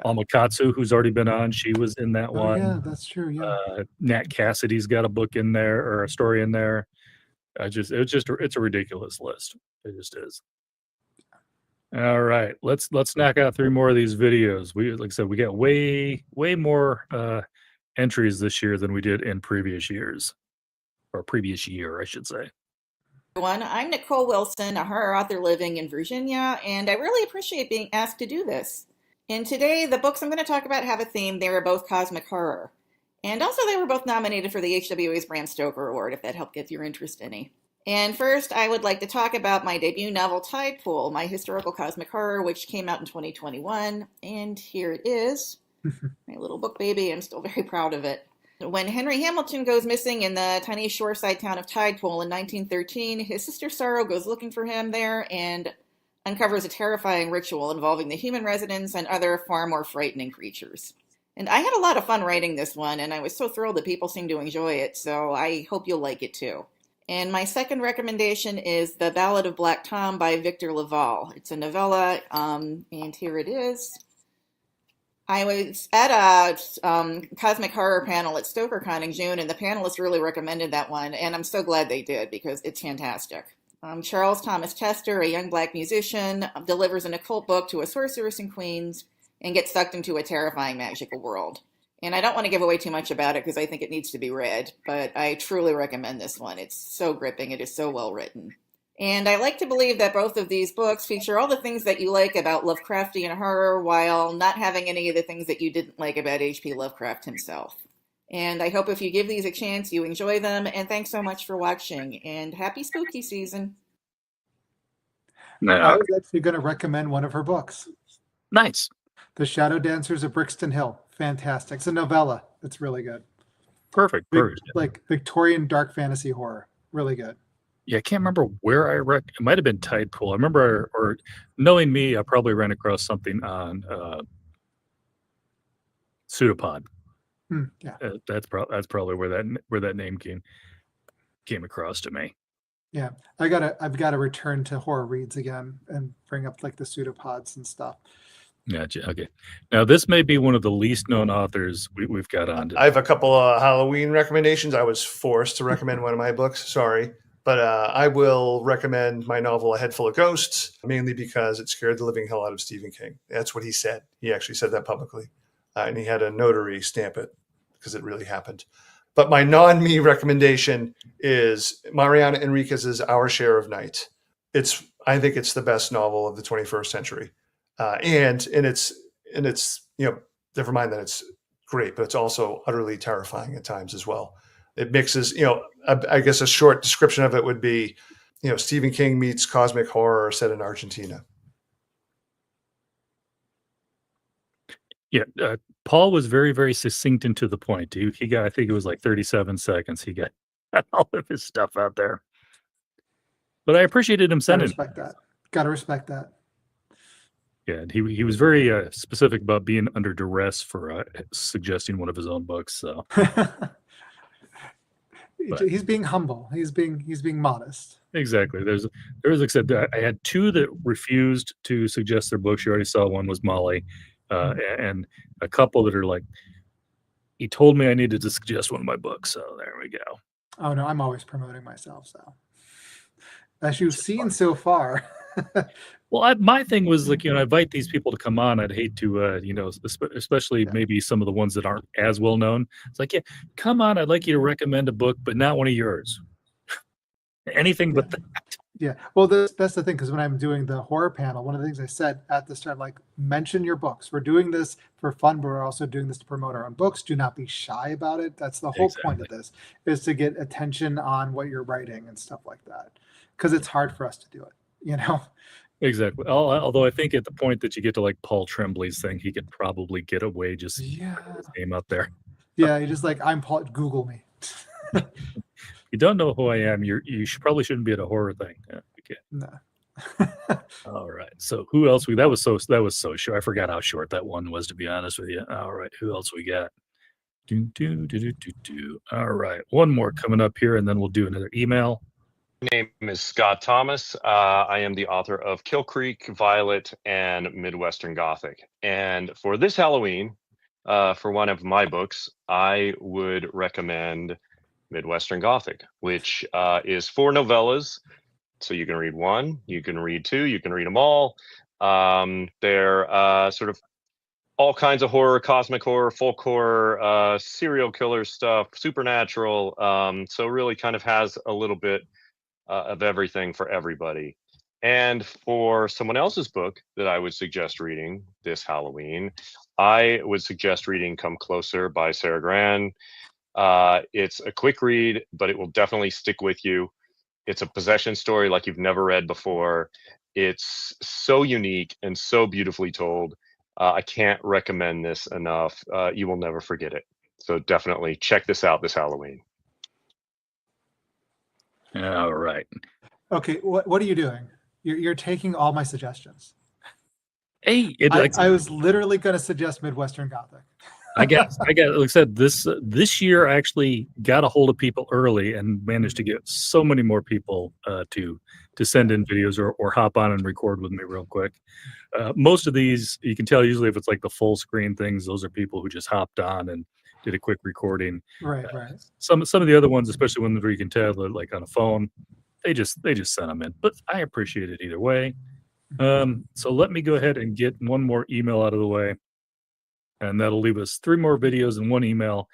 Alma Katsu, who's already been on, she was in that Oh one. yeah, that's true. Yeah. Nat Cassidy's got a book in there or a story in there. It's a ridiculous list. It just is. All right, let's knock out 3 more of these videos. Like I said, we got way more entries this year than we did in previous years, or previous year, I should say. Everyone, I'm Nicole Wilson, a horror author living in Virginia, and I really appreciate being asked to do this. And today, the books I'm going to talk about have a theme. They are both cosmic horror. And also, they were both nominated for the HWA's Bram Stoker Award, if that helped get your interest any. And first, I would like to talk about my debut novel, Tide Pool, my historical cosmic horror, which came out in 2021. And here it is. My little book baby. I'm still very proud of it. When Henry Hamilton goes missing in the tiny shoreside town of Tide Pool in 1913, his sister Sorrow goes looking for him there and uncovers a terrifying ritual involving the human residents and other far more frightening creatures. And I had a lot of fun writing this one, and I was so thrilled that people seem to enjoy it, so I hope you'll like it too. And my second recommendation is The Ballad of Black Tom by Victor Laval. It's a novella, and here it is. I was at a cosmic horror panel at StokerCon in June, and the panelists really recommended that one, and I'm so glad they did because it's fantastic. Charles Thomas Tester, a young black musician, delivers an occult book to a sorceress in Queens and gets sucked into a terrifying magical world. And I don't want to give away too much about it because I think it needs to be read, but I truly recommend this one. It's so gripping. It is so well written. And I like to believe that both of these books feature all the things that you like about Lovecraftian horror while not having any of the things that you didn't like about H.P. Lovecraft himself. And I hope if you give these a chance, you enjoy them. And thanks so much for watching. And happy spooky season. I was actually going to recommend one of her books. Nice. The Shadow Dancers of Brixton Hill. Fantastic. It's a novella. It's really good. Perfect. Like Victorian dark fantasy horror. Really good. Yeah, I can't remember where it might have been Tide Pool. I remember, or knowing me, I probably ran across something on Pseudopod. Yeah. That's probably where that name came across to me. Yeah, I've got to return to horror reads again and bring up like the pseudopods and stuff. Gotcha. Okay. Now this may be one of the least known authors we've got on today. I have a couple of Halloween recommendations. I was forced to recommend one of my books. Sorry. But I will recommend my novel, A Head Full of Ghosts, mainly because it scared the living hell out of Stephen King. That's what he said. He actually said that publicly. And he had a notary stamp it because it really happened. But my non-me recommendation is Mariana Enriquez's Our Share of Night. I think it's the best novel of the 21st century. And it's never mind that it's great, but it's also utterly terrifying at times as well. It mixes, I guess a short description of it would be, Stephen King meets cosmic horror set in Argentina. Yeah, Paul was very, very succinct and to the point. He got, I think it was like 37 seconds. He got all of his stuff out there. But I appreciated him sending. Gotta respect that. Yeah, and he was very specific about being under duress for suggesting one of his own books. So, but He's being humble. He's being modest. exactly, there was except I had two that refused to suggest their books. You already saw one was Molly, and a couple that are like, he told me I needed to suggest one of my books. So there we go. Oh no, I'm always promoting myself. So as you've seen so far. Well, my thing was like, I invite these people to come on. I'd hate to, especially Yeah. maybe some of the ones that aren't as well known. It's like, yeah, come on. I'd like you to recommend a book, but not one of yours. Anything but that. Yeah, well, that's the thing, because when I'm doing the horror panel, one of the things I said at the start, like, mention your books. We're doing this for fun, but we're also doing this to promote our own books. Do not be shy about it. That's the whole point of this, is to get attention on what you're writing and stuff like that, because it's hard for us to do it, Exactly. Although I think at the point that you get to like Paul Tremblay's thing, he could probably get away just Yeah. putting his name out there. Yeah, you're just like, I'm Paul, Google me. You don't know who I am. You probably shouldn't be at a horror thing. Yeah, okay. No. All right. So who else that was so short. I forgot how short that one was, to be honest with you. All right. Who else we got? All right. One more coming up here, and then we'll do another email. My name is Scott Thomas. I am the author of Kill Creek, Violet, and Midwestern Gothic. And for this Halloween, for one of my books, I would recommend Midwestern Gothic, which is 4 novellas. So you can read one, you can read two, you can read them all. They're sort of all kinds of horror, cosmic horror, folk horror, serial killer stuff, supernatural. So really kind of has a little bit of everything for everybody. And for someone else's book that I would suggest reading this Halloween, I would suggest reading Come Closer by Sarah Gran. It's a quick read, but it will definitely stick with you. It's a possession story like you've never read before. It's so unique and so beautifully told. I can't recommend this enough. You will never forget it. So definitely check this out this Halloween. All right. Okay, what are you doing? You're taking all my suggestions. Hey, I was literally going to suggest Midwestern Gothic. I got, like I said, this year I actually got a hold of people early and managed to get so many more people to send in videos or hop on and record with me real quick. Most of these, you can tell usually if it's like the full screen things, those are people who just hopped on and did a quick recording. Right. Some of the other ones, especially when you can tell, like on a phone, they just sent them in. But I appreciate it either way. So let me go ahead and get one more email out of the way. And that'll leave us 3 more videos and 1 email.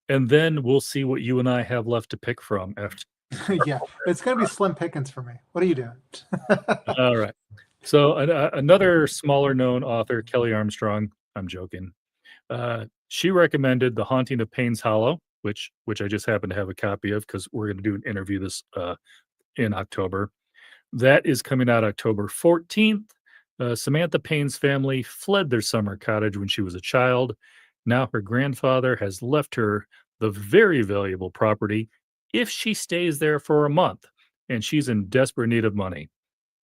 And then we'll see what you and I have left to pick from after. Yeah, it's going to be slim pickings for me. What are you doing? All right. So another smaller known author, Kelly Armstrong, I'm joking. She recommended The Haunting of Payne's Hollow, which I just happen to have a copy of because we're going to do an interview this in October. That is coming out October 14th. Samantha Payne's family fled their summer cottage when she was a child. Now her grandfather has left her the very valuable property if she stays there for a month, and she's in desperate need of money.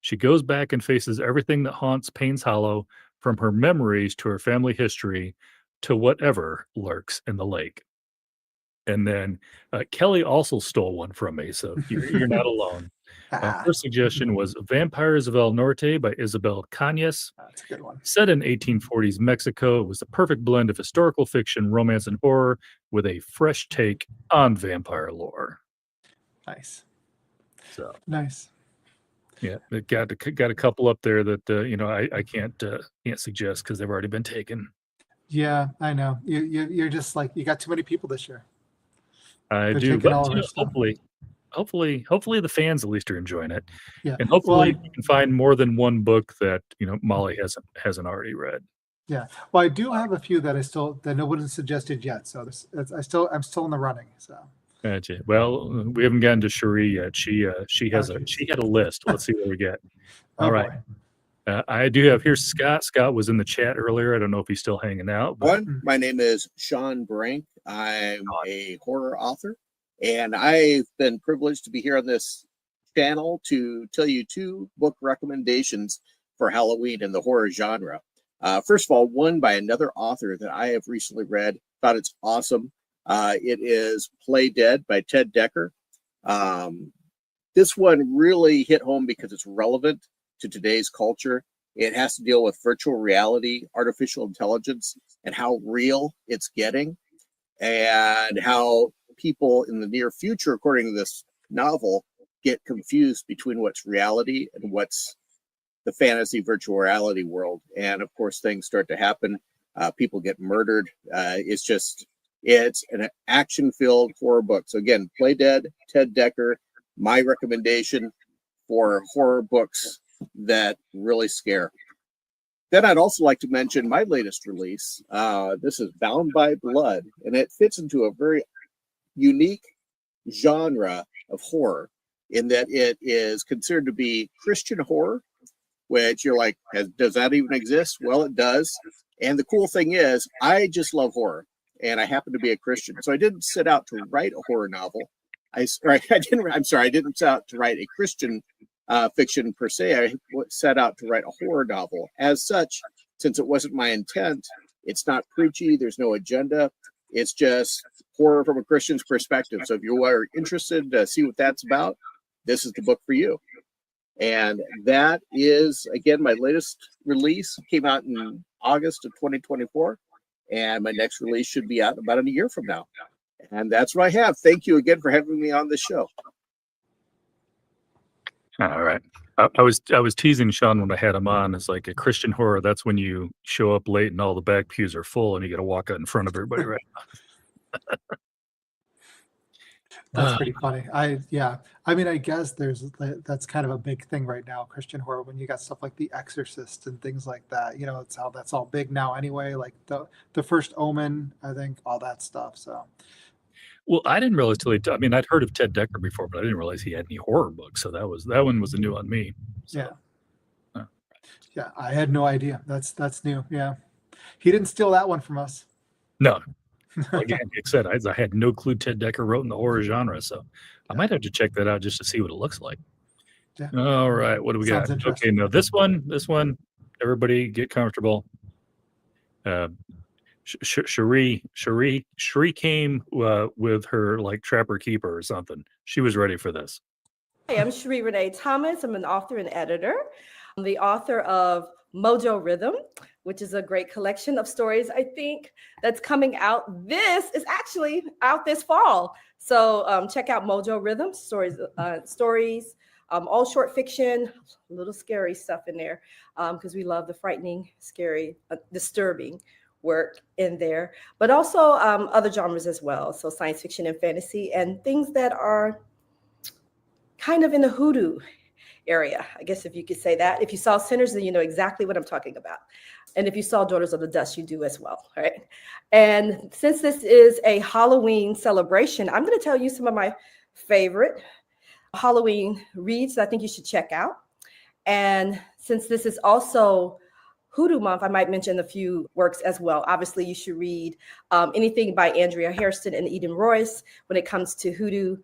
She goes back and faces everything that haunts Payne's Hollow, from her memories to her family history to whatever lurks in the lake. And then Kelly also stole one from me, so you're not alone. Her suggestion was Vampires of El Norte by Isabel Cañas. That's a good one. Set in 1840s Mexico, it was the perfect blend of historical fiction, romance, and horror with a fresh take on vampire lore. Nice. So nice. Yeah, it got a couple up there that I can't suggest because they've already been taken. Yeah, I know. You're just like, you got too many people this year. I They're do, taking but all of our stuff. hopefully the fans at least are enjoying it. Yeah, and hopefully well, we can find more than one book that Molly hasn't already read. Yeah, well, I do have a few that nobody's suggested yet, so I'm still in the running. So. Gotcha. Well, we haven't gotten to Cherie yet. She had a list. Let's see what we get. All right. I do have here's Scott. Scott was in the chat earlier. I don't know if he's still hanging out. But... My name is Sean Brank. I'm a horror author, and I've been privileged to be here on this channel to tell you 2 book recommendations for Halloween in the horror genre. First of all, one by another author that I have recently read, thought it's awesome. It is Play Dead by Ted Decker. This one really hit home because it's relevant to today's culture. It has to deal with virtual reality, artificial intelligence, and how real it's getting, and how people in the near future, according to this novel, get confused between what's reality and what's the fantasy virtual reality world. And of course, things start to happen. People get murdered. It's an action-filled horror book. So again, Play Dead, Ted Decker, my recommendation for horror books that really scare. Then I'd also like to mention my latest release. This is Bound by Blood, and it fits into a very unique genre of horror in that it is considered to be Christian horror, which you're like, does that even exist? Well, it does. And the cool thing is, I just love horror, and I happen to be a Christian. So I didn't set out to write a horror novel. I didn't set out to write a Christian fiction per se. I set out to write a horror novel. As such, since it wasn't my intent, it's not preachy. There's no agenda. It's just horror from a Christian's perspective. So if you are interested to see what that's about, this is the book for you. And that is, again, my latest release. Came out in August of 2024. And my next release should be out about a year from now. And that's what I have. Thank you again for having me on the show. All right. I was teasing Sean when I had him on. It's like a Christian horror. That's when you show up late and all the back pews are full and you got to walk out in front of everybody, right? That's pretty funny. I mean, I guess that's kind of a big thing right now, Christian horror, when you got stuff like The Exorcist and things like that. You know, it's how that's all big now anyway. Like the first Omen, I think, all that stuff. So. Well, I didn't realize I mean, I'd heard of Ted Decker before, but I didn't realize he had any horror books. So that one was a new on me. So, yeah, I had no idea. That's new. Yeah, he didn't steal that one from us. No. Again, like I said, I had no clue Ted Decker wrote in the horror genre, so I might have to check that out just to see what it looks like. Yeah. All right, what do we got? Okay, now this one, everybody get comfortable. Cherie came with her like Trapper Keeper or something. She was ready for this. Hi, I'm Cherie Renee Thomas. I'm an author and editor. I'm the author of Mojo Rhythm, which is a great collection of stories, I think, that's coming out. This is actually out this fall. So check out Mojo Rhythm, stories, all short fiction, a little scary stuff in there, because we love the frightening, scary, disturbing work in there, but also other genres as well. So science fiction and fantasy and things that are kind of in the hoodoo area, I guess, if you could say that. If you saw Sinners, then you know exactly what I'm talking about. And if you saw Daughters of the Dust, you do as well, right? And since this is a Halloween celebration, I'm going to tell you some of my favorite Halloween reads that I think you should check out. And since this is also Hoodoo Month, I might mention a few works as well. Obviously, you should read anything by Andrea Hairston and Eden Royce when it comes to hoodoo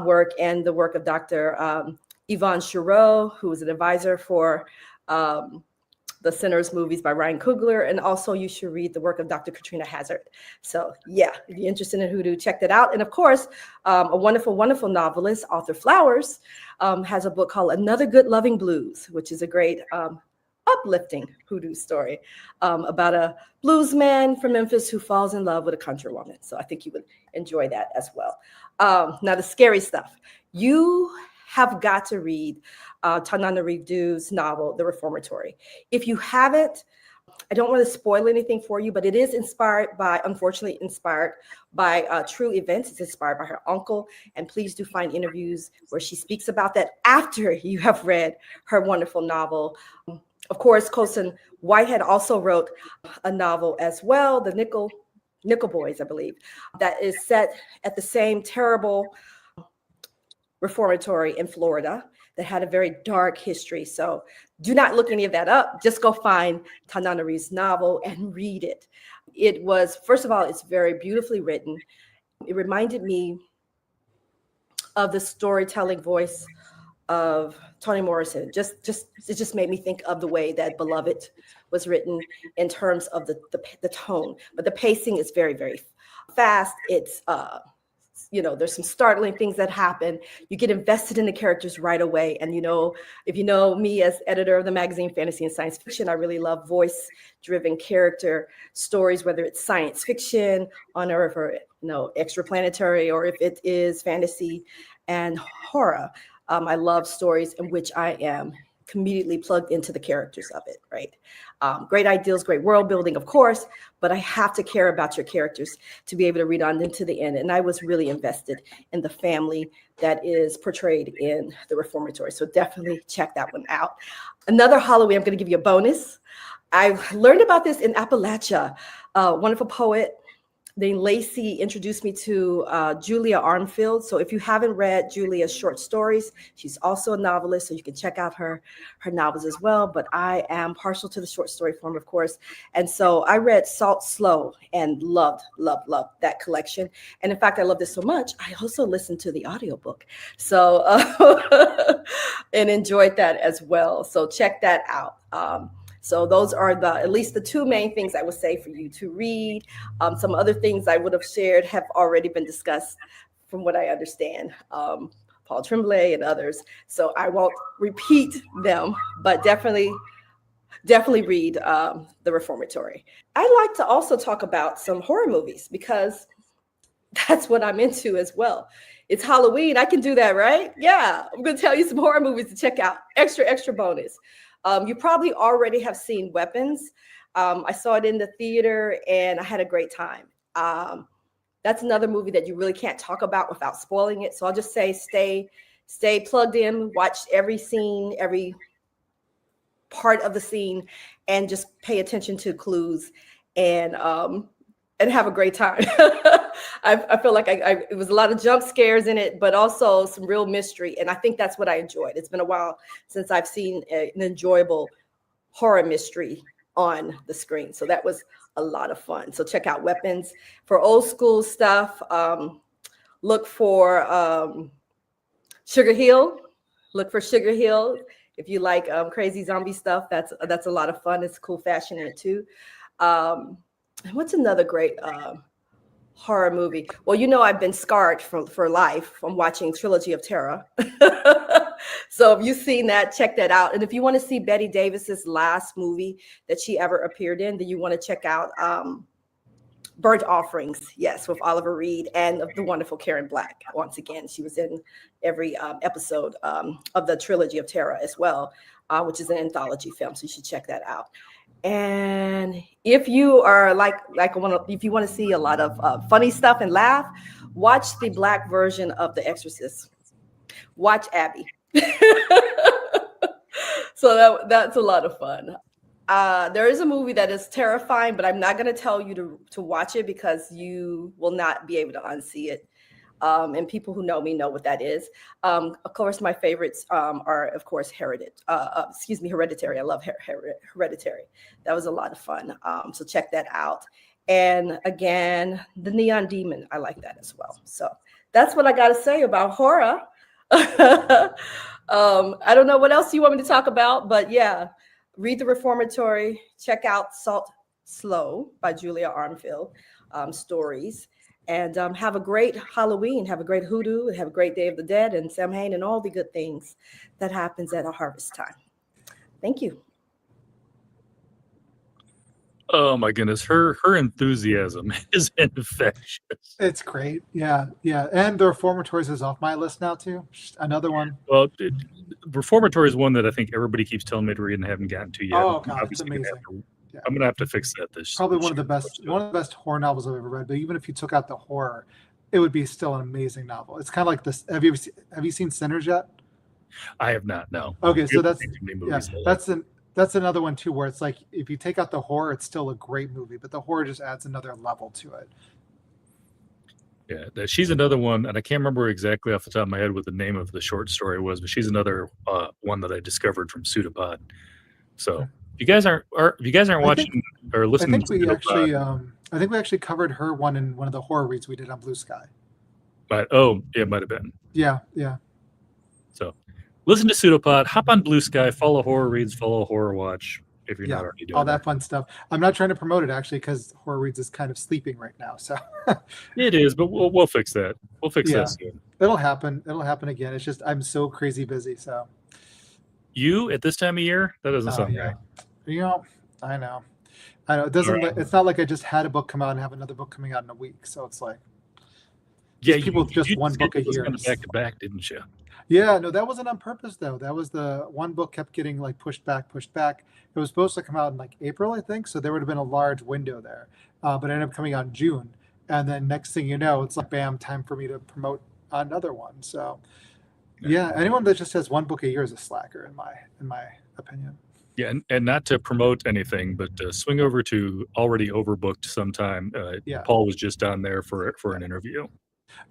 work, and the work of Dr. Yvonne Choureau, who was an advisor for the Sinners movies by Ryan Coogler. And also you should read the work of Dr. Katrina Hazard. So yeah, if you're interested in hoodoo, check that out. And of course, a wonderful, wonderful novelist, Arthur Flowers, has a book called Another Good Loving Blues, which is a great uplifting hoodoo story about a blues man from Memphis who falls in love with a country woman. So I think you would enjoy that as well. Now the scary stuff. You have got to read Tananarive novel, The Reformatory. If you haven't, I don't want to spoil anything for you, but it is unfortunately inspired by true events. It's inspired by her uncle. And please do find interviews where she speaks about that after you have read her wonderful novel. Of course, Colson Whitehead also wrote a novel as well, The Nickel Boys, I believe, that is set at the same terrible reformatory in Florida that had a very dark history. So do not look any of that up. Just go find Tananarive's novel and read it. It was, first of all, it's very beautifully written. It reminded me of the storytelling voice of Toni Morrison. It just made me think of the way that Beloved was written in terms of the tone, but the pacing is very, very fast. It's there's some startling things that happen. You get invested in the characters right away. And if you know me as editor of the magazine Fantasy and Science Fiction, I really love voice-driven character stories, whether it's science fiction on Earth or extraplanetary, or if it is fantasy and horror. I love stories in which I am immediately plugged into the characters of it, right? Great ideals, great world building, of course, but I have to care about your characters to be able to read on into the end. And I was really invested in the family that is portrayed in The Reformatory. So definitely check that one out. Another Halloween, I'm going to give you a bonus. I learned about this in Appalachia. Wonderful poet named Lacey introduced me to Julia Armfield. So if you haven't read Julia's short stories, she's also a novelist, so you can check out her novels as well. But I am partial to the short story form, of course. And so I read Salt Slow and loved that collection. And in fact, I loved it so much, I also listened to the audiobook. So, and enjoyed that as well. So check that out. So those are at least the two main things I would say for you to read. Some other things I would have shared have already been discussed from what I understand, Paul Tremblay and others. So I won't repeat them, but definitely read The Reformatory. I like to also talk about some horror movies because that's what I'm into as well. It's Halloween. I can do that, right? Yeah, I'm going to tell you some horror movies to check out. Extra bonus. You probably already have seen Weapons. I saw it in the theater and I had a great time. That's another movie that you really can't talk about without spoiling it. So I'll just say stay plugged in, watch every scene, every part of the scene, and just pay attention to clues and have a great time. I feel like it was a lot of jump scares in it, but also some real mystery. And I think that's what I enjoyed. It's been a while since I've seen an enjoyable horror mystery on the screen. So that was a lot of fun. So check out Weapons. For old school stuff, look for Sugar Hill. Look for Sugar Hill. If you like crazy zombie stuff, that's a lot of fun. It's cool fashion in it too. And what's another great horror movie? Well, I've been scarred for life from watching Trilogy of Terror. So if you've seen that, check that out. And if you want to see Betty Davis's last movie that she ever appeared in, then you want to check out Burnt Offerings, yes, with Oliver Reed and the wonderful Karen Black. Once again, she was in every episode of the Trilogy of Terror as well, which is an anthology film. So you should check that out. And if you are if you want to see a lot of funny stuff and laugh, watch the Black version of The Exorcist. Watch Abby. So that's a lot of fun. There is a movie that is terrifying, but I'm not going to tell you to watch it because you will not be able to unsee it. And people who know me know what that is. Of course, my favorites are, of course, Hereditary. I love Hereditary. That was a lot of fun. So check that out. And again, The Neon Demon, I like that as well. So that's what I got to say about horror. I don't know what else you want me to talk about, but yeah, read The Reformatory. Check out Salt Slow by Julia Armfield stories. And have a great Halloween, have a great hoodoo, and have a great Day of the Dead and Samhain and all the good things that happens at a harvest time. Thank you. Oh my goodness, her enthusiasm is infectious. It's great. Yeah. And The Reformatories is off my list now too. Another one. Well, Reformatory is one that I think everybody keeps telling me to read and haven't gotten to yet. Oh God, it's amazing. I'm gonna have to fix that. Probably one of the best horror novels I've ever read. But even if you took out the horror, it would be still an amazing novel. It's kind of like this. Have you seen Sinners yet? I have not. No. Okay, so that's another one too, where it's like if you take out the horror, it's still a great movie, but the horror just adds another level to it. Yeah, she's another one, and I can't remember exactly off the top of my head what the name of the short story was, but she's another one that I discovered from Pseudopod. So if you guys aren't watching or listening, I think we actually covered her one in one of the horror reads we did on Blue Sky. But it might have been. Yeah. So, Listen to Pseudopod, hop on Blue Sky, follow Horror Reads, follow Horror Watch if you're not already doing all that fun stuff. I'm not trying to promote it actually because Horror Reads is kind of sleeping right now. So It is, but we'll fix that. We'll fix yeah, that soon. it'll happen. It'll happen again. It's just I'm so crazy busy. So You at this time of year? That doesn't sound yeah, right. you know, I know. It doesn't. Right. It's not like I just had a book come out and have another book coming out in a week. So it's like, Yeah, people with just one book a year. Kind of back to back, didn't you? Yeah, no, that wasn't on purpose though. That was the one book kept getting like pushed back. It was supposed to come out in like April, I think. So there would have been a large window there, but it ended up coming out in June. And then next thing you know, it's like bam, time for me to promote another one. So yeah, anyone that just has one book a year is a slacker in my opinion. Yeah, and not to promote anything, but swing over to Already Overbooked sometime. Yeah. Paul was just on there for an interview.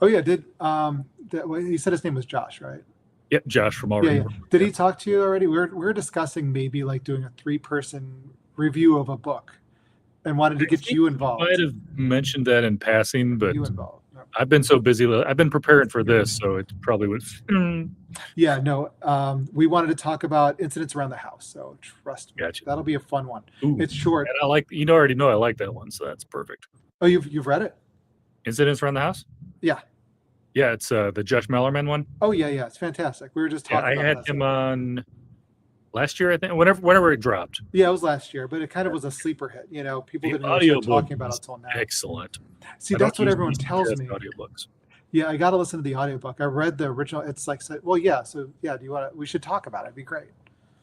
Oh yeah, he said his name was Josh, right? Yep, Josh from Already. Yeah. Did he talk to you already? We were discussing maybe like doing a 3-person review of a book, and wanted to get you involved. I might have mentioned that in passing, but You involved. No. I've been so busy. I've been preparing for this, so it probably would. Yeah, no. We wanted to talk about incidents around the house, so trust me, Gotcha. that'll be a fun one. Ooh, it's short. And I like already know I like that one, so that's perfect. Oh, you've read it? Incidents around the house. Yeah. Yeah, it's the Josh Mallerman one. Oh yeah, it's fantastic. We were just talking. I had him on last year, I think. Whenever it dropped. Yeah, it was last year, but it kind of was a sleeper hit. People didn't really start talking about it until now. Excellent. See, that's what everyone tells me. Audiobooks. Yeah, I got to listen to the audiobook. I read the original. It's like, well, yeah. So yeah, we should talk about it. It'd be great.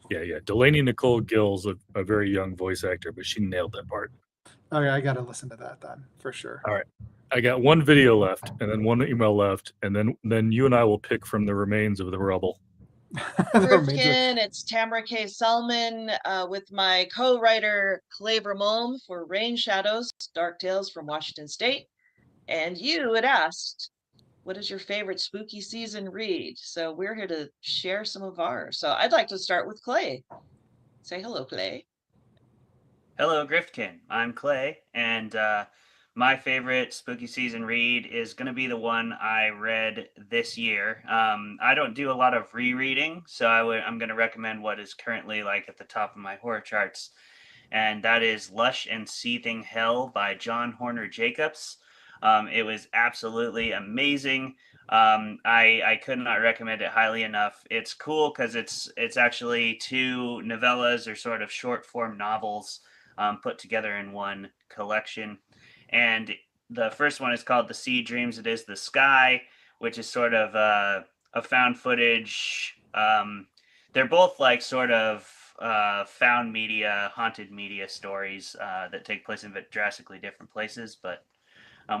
Yeah. Delaney Nicole Gill's a very young voice actor, but she nailed that part. Oh yeah, I got to listen to that then for sure. All right. I got one video left and then one email left, and then you and I will pick from the remains of the rubble. Rifkin, it's Tamara K. Selman with my co-writer Clay Vermolm for Rain Shadows, Dark Tales from Washington State. And you had asked, what is your favorite spooky season read? So we're here to share some of ours. So I'd like to start with Clay. Say hello, Clay. Hello, Griffkin. I'm Clay, and my favorite spooky season read is going to be the one I read this year. I don't do a lot of rereading, so I'm going to recommend what is currently like at the top of my horror charts, and that is Lush and Seething Hell by John Horner Jacobs. It was absolutely amazing. I could not recommend it highly enough. It's cool because it's actually 2 novellas or sort of short form novels put together in one collection. And the first one is called The Sea Dreams It Is the Sky, which is sort of a found footage. They're both like sort of found media, haunted media stories that take place in drastically different places, but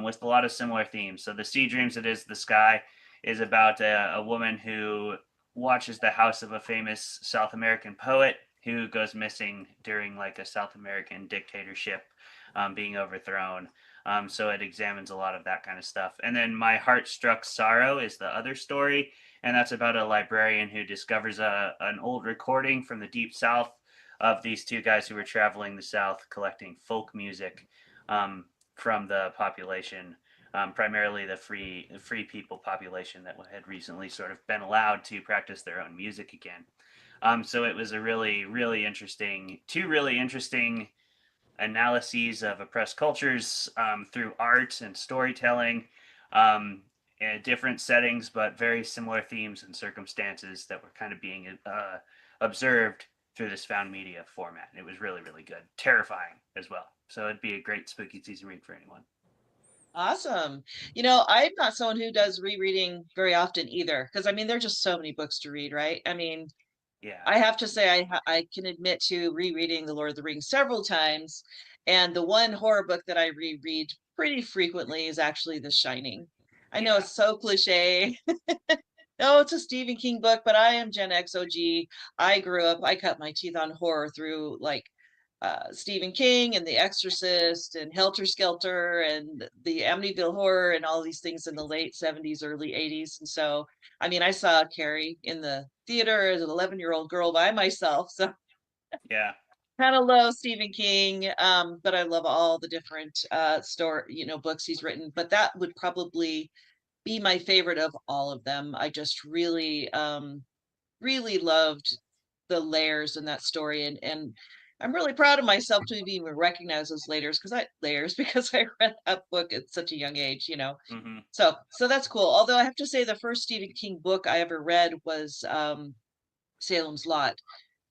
with a lot of similar themes. So The Sea Dreams It Is the Sky is about a woman who watches the house of a famous South American poet who goes missing during like a South American dictatorship being overthrown. So it examines a lot of that kind of stuff. And then My Heart Struck Sorrow is the other story. And that's about a librarian who discovers an old recording from the Deep South of these 2 guys who were traveling the South collecting folk music from the population, primarily the free people population that had recently sort of been allowed to practice their own music again. So it was a really, really interesting, 2 really interesting analyses of oppressed cultures through art and storytelling, in different settings, but very similar themes and circumstances that were kind of being observed through this found media format. It was really, really good. Terrifying as well. So it'd be a great spooky season read for anyone. Awesome. I'm not someone who does rereading very often either, because there are just so many books to read, right? Yeah. I have to say I can admit to rereading The Lord of the Rings several times, and the one horror book that I reread pretty frequently is actually The Shining. I know it's so cliche. No, it's a Stephen King book, but I am Gen X OG. I cut my teeth on horror through like Stephen King and The Exorcist and Helter Skelter and the Amityville Horror and all these things in the late 70s, early 80s. And so, I saw Carrie in the theater as an 11-year-old girl by myself. So yeah, kind of love Stephen King, but I love all the different books he's written. But that would probably be my favorite of all of them. I just really really loved the layers in that story, and I'm really proud of myself to even recognize those layers because I read that book at such a young age, you know. Hmm. So that's cool. Although I have to say the first Stephen King book I ever read was Salem's Lot,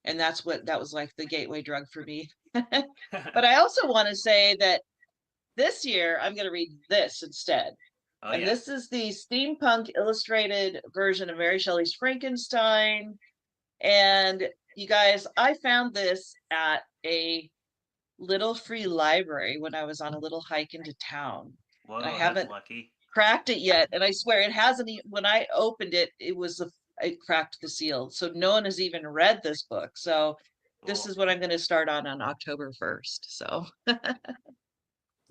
and that was like the gateway drug for me. But I also want to say that this year I'm going to read this instead. Oh, And yeah. this is the steampunk illustrated version of Mary Shelley's Frankenstein. And you guys, I found this at a little free library when I was on a little hike into town. Whoa, And I that's haven't lucky. cracked it yet. And I swear it hasn't. When I opened it, it cracked the seal. So no one has even read this book. So this Cool. is what I'm going to start on October 1st. So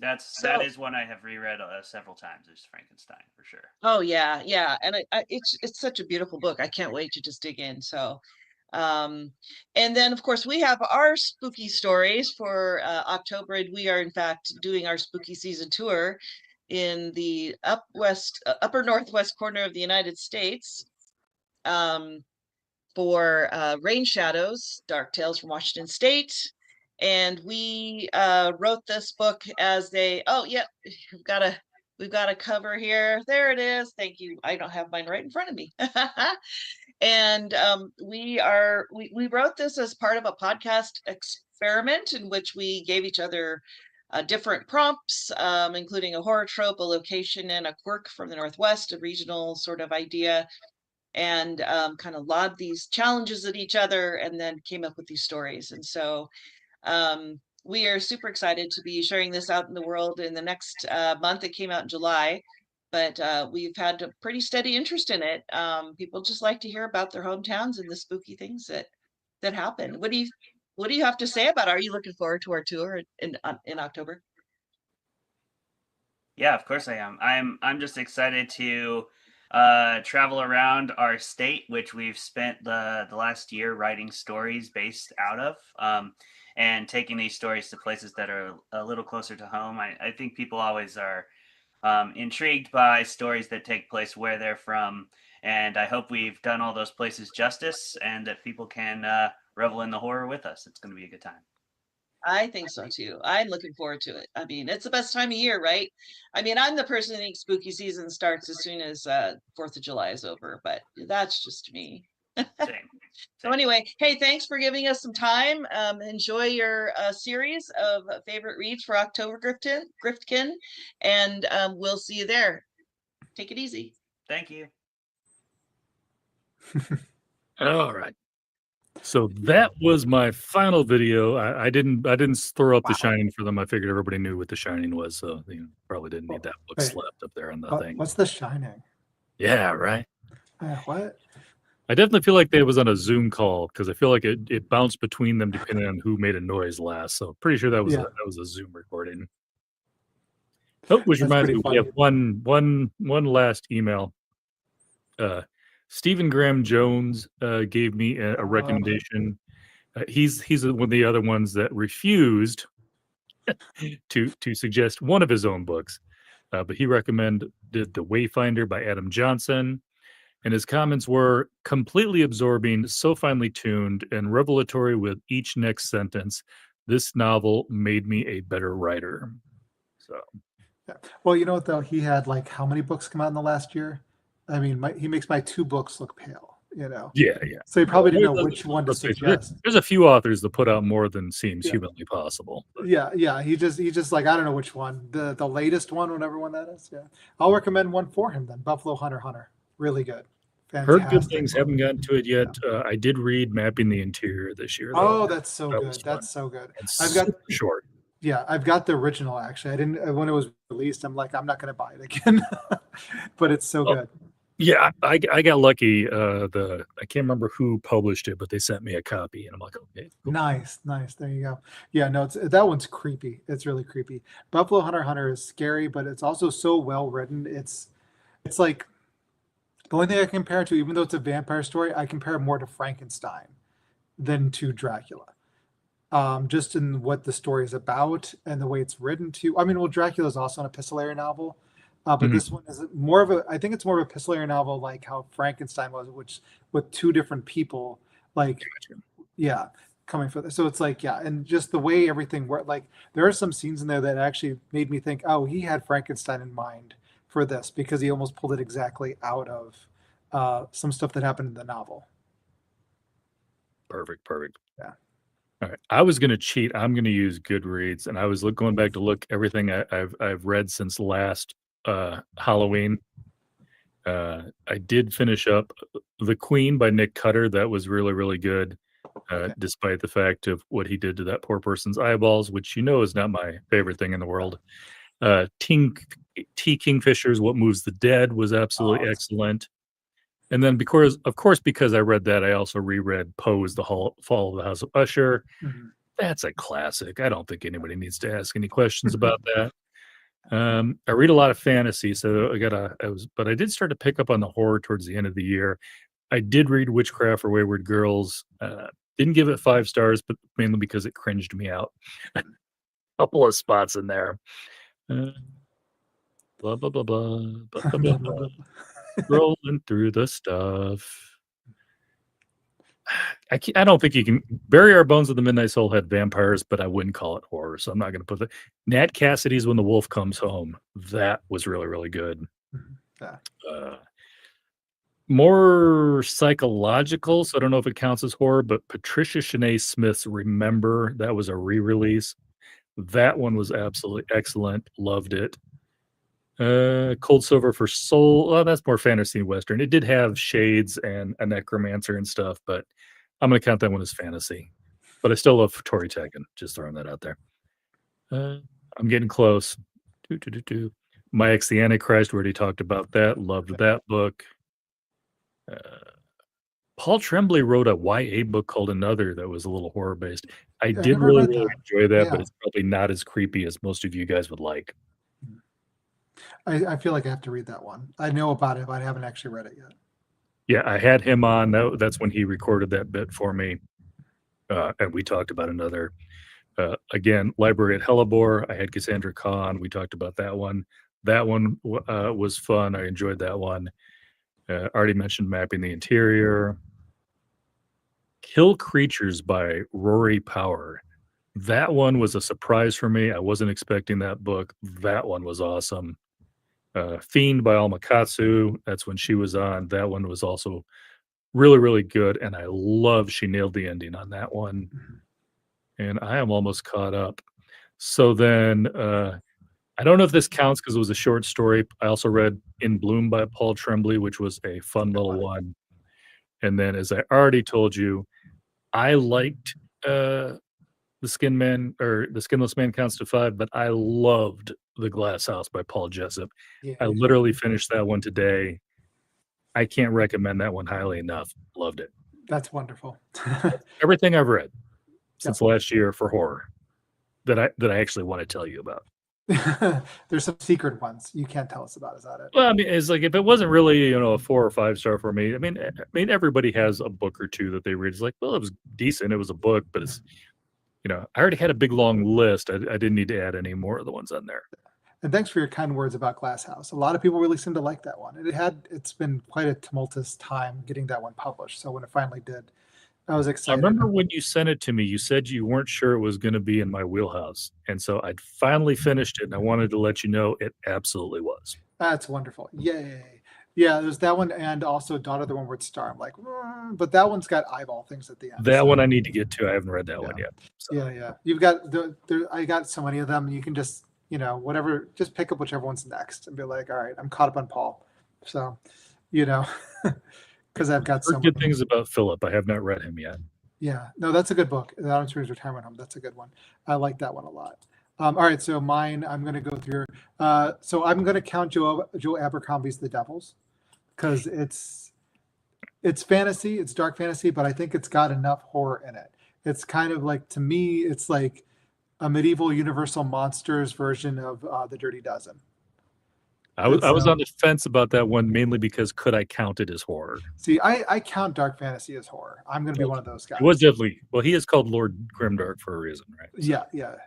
That is one I have reread several times. Is Frankenstein for sure. oh yeah, yeah, and it's such a beautiful book. I can't wait to just dig in. So, and then of course we have our spooky stories for October, and we are in fact doing our spooky season tour in the upper northwest corner of the United States. For Rain Shadows, Dark Tales from Washington State. And we wrote this book as we've got a cover here. There it is. Thank you. I don't have mine right in front of me. And we wrote this as part of a podcast experiment in which we gave each other different prompts, including a horror trope, a location, and a quirk from the Northwest, a regional sort of idea, and kind of lobbed these challenges at each other and then came up with these stories. And so we are super excited to be sharing this out in the world in the next month. It came out in July, but we've had a pretty steady interest in it. People just like to hear about their hometowns and the spooky things that happen. What do you have to say about it? Are you looking forward to our tour in October? Yeah, of course I am. I'm just excited to travel around our state, which we've spent the last year writing stories based out of, and taking these stories to places that are a little closer to home. I think people always are intrigued by stories that take place where they're from, and I hope we've done all those places justice and that people can revel in the horror with us. It's going to be a good time. I think so too. I'm looking forward to it. I mean, it's the best time of year, right? I mean, I'm the person who thinks spooky season starts as soon as 4th of July is over, but that's just me. Same. So anyway, hey, thanks for giving us some time. Enjoy your series of favorite reads for October, Griftkin, and we'll see you there. Take it easy. Thank you. All right. So that was my final video. I didn't throw up The Shining for them. I figured everybody knew what The Shining was, so they probably didn't need that book slapped up there on the thing. What's The Shining? Yeah, right. What? I definitely feel like they was on a Zoom call because I feel like it bounced between them depending on who made a noise last. So pretty sure that was a Zoom recording. Oh, which reminds me, we have one last email. Stephen Graham Jones gave me a recommendation. He's one of the other ones that refused to suggest one of his own books, but he recommended The Wayfinder by Adam Johnson, and his comments were completely absorbing, so finely tuned, and revelatory with each next sentence. This novel made me a better writer. So, yeah. Well, you know what though? He had like how many books come out in the last year? I mean, he makes my 2 books look pale, you know? Yeah. So he probably didn't know which one to suggest. There's a few authors that put out more than seems humanly possible. But. Yeah. He just like, I don't know which one. The latest one, whatever one that is. Yeah. I'll recommend one for him then. Buffalo Hunter. Really good. Fantastic. Heard good things, haven't gotten to it yet. Yeah. I did read Mapping the Interior this year. Oh, that's so good. That's so good. I've got short. Yeah, I've got the original actually. I didn't when it was released. I'm like, I'm not going to buy it again, but it's so good. Yeah, I got lucky. I can't remember who published it, but they sent me a copy, and I'm like, okay, cool. Nice. There you go. Yeah, no, that one's creepy. It's really creepy. Buffalo Hunter is scary, but it's also so well written. It's like the only thing I compare it to, even though it's a vampire story, I compare it more to Frankenstein than to Dracula. Just in what the story is about and the way it's written too. I mean, well, Dracula is also an epistolary novel, But Mhm. this one is more of a, I think it's more of a epistolary novel, like how Frankenstein was, which with two different people, like, yeah, coming for this. So it's like, yeah, and just the way everything worked, like there are some scenes in there that actually made me think, oh, he had Frankenstein in mind for this because he almost pulled it exactly out of some stuff that happened in the novel. Perfect. Perfect. Yeah. All right. I was going to cheat. I'm going to use Goodreads, and I was going back to look everything I've read since last Halloween. I did finish up The Queen by Nick Cutter. That was really, really good, despite the fact of what he did to that poor person's eyeballs, which is not my favorite thing in the world. T. Kingfisher's What Moves the Dead was absolutely excellent. And then because I read that, I also reread Poe's Fall of the House of Usher. Mhm. That's a classic. I don't think anybody needs to ask any questions about that. I read a lot of fantasy, so but I did start to pick up on the horror towards the end of the year. I did read Witchcraft for Wayward Girls. Didn't give it 5 stars, but mainly because it cringed me out. A couple of spots in there. Blah blah blah blah blah blah blah. blah. Rolling through the stuff. I don't think you can Bury Our Bones of the Midnight Soul had vampires, but I wouldn't call it horror, so I'm not going to put that. Nat Cassidy's When the Wolf Comes Home. That was really, really good. Yeah. More psychological, so I don't know if it counts as horror, but Patricia Shanae Smith's Remember, that was a re-release. That one was absolutely excellent. Loved it. Cold Silver for Soul. Well, that's more fantasy and western. It did have shades and a necromancer and stuff, but I'm going to count that one as fantasy. But I still love Tori Tekken. Just throwing that out there. I'm getting close. My Ex the Antichrist. We already talked about that. Loved that book. Paul Tremblay wrote a YA book called Another that was a little horror based. I did never really, read really that. enjoy that, Yeah. but it's probably not as creepy as most of you guys would like. I feel like I have to read that one. I know about it, but I haven't actually read it yet. Yeah, I had him on. That's when he recorded that bit for me. And we talked about Another. Again, Library at Hellebore. I had Cassandra Kahn. We talked about that one. That one was fun. I enjoyed that one. Already mentioned Mapping the Interior. Kill Creatures by Rory Power. That one was a surprise for me. I wasn't expecting that book. That one was awesome. Fiend by Alma Katsu. That's when she was on. That one was also really, really good. And I love she nailed the ending on that one. And I am almost caught up. So then I don't know if this counts because it was a short story. I also read In Bloom by Paul Tremblay, which was a fun little one. And then, as I already told you, I liked The Skinless Man Counts to 5, but I loved The Glass House by Paul Jessup. Yeah. I literally finished that one today. I can't recommend that one highly enough. Loved it. That's wonderful. Everything I've read since last year for horror that I actually want to tell you about. There's some secret ones you can't tell us about. Is that it? Well, I mean, it's like if it wasn't really, a 4 or 5 star for me. I mean, everybody has a book or two that they read. It's like, well, it was decent. It was a book, but it's, I already had a big long list. I didn't need to add any more of the ones on there. And thanks for your kind words about Glass House. A lot of people really seem to like that one. It's been quite a tumultuous time getting that one published. So when it finally did, I was I excited. remember when you sent it to me, you said you weren't sure it was going to be in my wheelhouse. And so I'd finally finished it, and I wanted to let you know it absolutely was. That's wonderful. Yay. Yeah, there's that one and also Daughter of the Windward Star. I'm like, but that one's got eyeball things at the end. That one I need to get to. I haven't read that one yet. So. Yeah. You've got I got so many of them. You can just, whatever, just pick up whichever one's next and be like, all right, I'm caught up on Paul. So, because I've got so good things about Philip. I have not read him yet. Yeah, no, that's a good book. The Autumn Spring's Retirement Home. That's a good one. I like that one a lot. All right, so mine, I'm going to go through. So I'm going to count Joe Abercrombie's The Devils because it's fantasy, it's dark fantasy, but I think it's got enough horror in it. It's kind of like, to me, it's like a medieval Universal Monsters version of The Dirty Dozen. I was on the fence about that one mainly because could I count it as horror? See, I count dark fantasy as horror. I'm going to be one of those guys. It was definitely, well, he is called Lord Grimdark for a reason, right? So.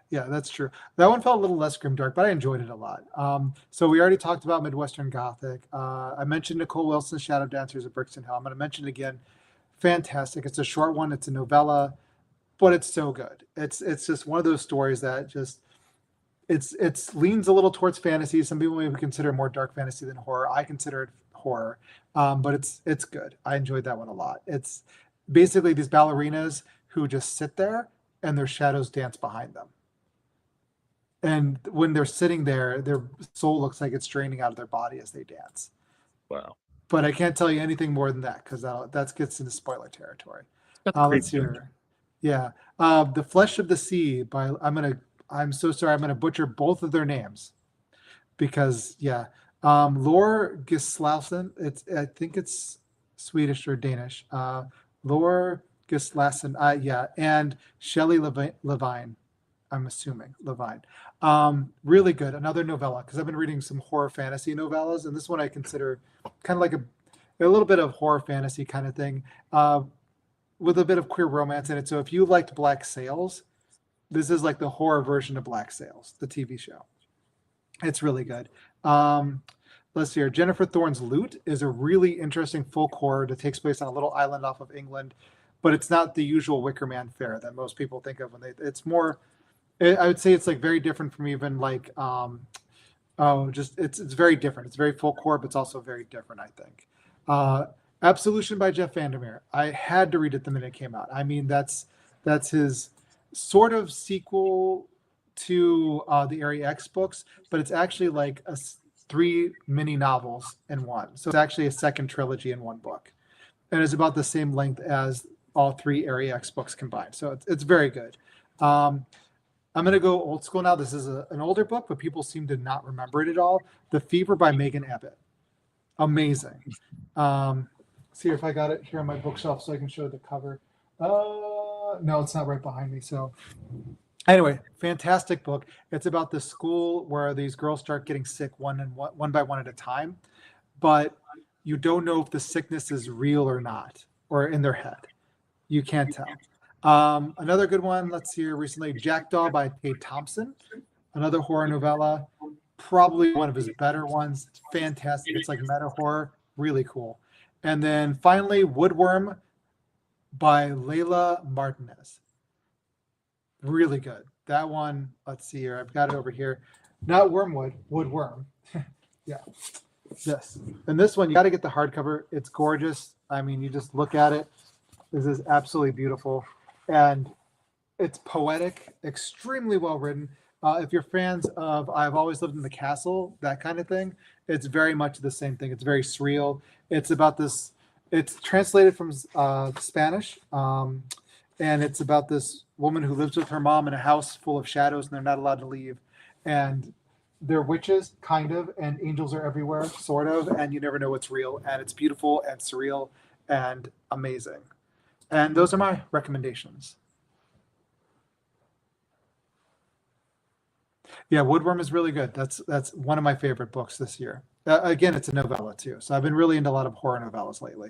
Yeah, that's true. That one felt a little less grimdark, but I enjoyed it a lot. So we already talked about Midwestern Gothic. I mentioned Nicole Wilson's Shadow Dancers at Brixton Hill. I'm going to mention it again. Fantastic. It's a short one. It's a novella, but it's so good. It's just one of those stories that just it's leans a little towards fantasy. Some people maybe consider it more dark fantasy than horror. I consider it horror, but it's good. I enjoyed that one a lot. It's basically these ballerinas who just sit there and their shadows dance behind them. And when they're sitting there, their soul looks like it's draining out of their body as they dance. Wow. But I can't tell you anything more than that because that gets into spoiler territory. Let's see here. Yeah. The Flesh of the Sea by I'm so sorry, I'm gonna butcher both of their names because Lore Gislason, I think it's Swedish or Danish. Lore Gislason, and Shelley Levine, I'm assuming Levine. Really good. Another novella because I've been reading some horror fantasy novellas, and this one I consider kind of like a little bit of horror fantasy kind of thing, with a bit of queer romance in it. So if you liked Black Sails, this is like the horror version of Black Sails, the TV show. It's really good. Let's see here. Jennifer Thorne's Loot is a really interesting folk horror that takes place on a little island off of England, but it's not the usual Wicker Man fare that most people think of when it's more, I would say it's like very different from even like, it's very different. It's very folk horror, but it's also very different, I think. Absolution by Jeff Vandermeer. I had to read it the minute it came out. I mean, that's his sort of sequel to the Area X books, but it's actually like 3 mini novels in one. So it's actually a second trilogy in one book. And it's about the same length as all 3 Area X books combined. So it's very good. I'm going to go old school now. This is an older book, but people seem to not remember it at all. The Fever by Megan Abbott. Amazing. See if I got it here on my bookshelf so I can show the cover. No, it's not right behind me. So anyway, fantastic book. It's about the school where these girls start getting sick one by one at a time, but you don't know if the sickness is real or not, or in their head. You can't tell. Another good one, let's see here recently, Jackdaw by Tate Thompson, another horror novella, probably one of his better ones. It's fantastic. It's like meta horror, really cool. And then finally, Woodworm by Layla Martinez. Really good. That one, let's see here. I've got it over here. Not Wormwood, Woodworm. Yeah. This. And this one, you got to get the hardcover. It's gorgeous. I mean, you just look at it. This is absolutely beautiful. And it's poetic, extremely well written. If you're fans of I've Always Lived in the Castle, that kind of thing, it's very much the same thing. It's very surreal. It's about this, it's translated from Spanish, and it's about this woman who lives with her mom in a house full of shadows and they're not allowed to leave. And they're witches, kind of, and angels are everywhere, sort of, and you never know what's real. And it's beautiful and surreal and amazing. And those are my recommendations. Yeah, Woodworm is really good. That's one of my favorite books this year. Again, it's a novella too. So I've been really into a lot of horror novellas lately.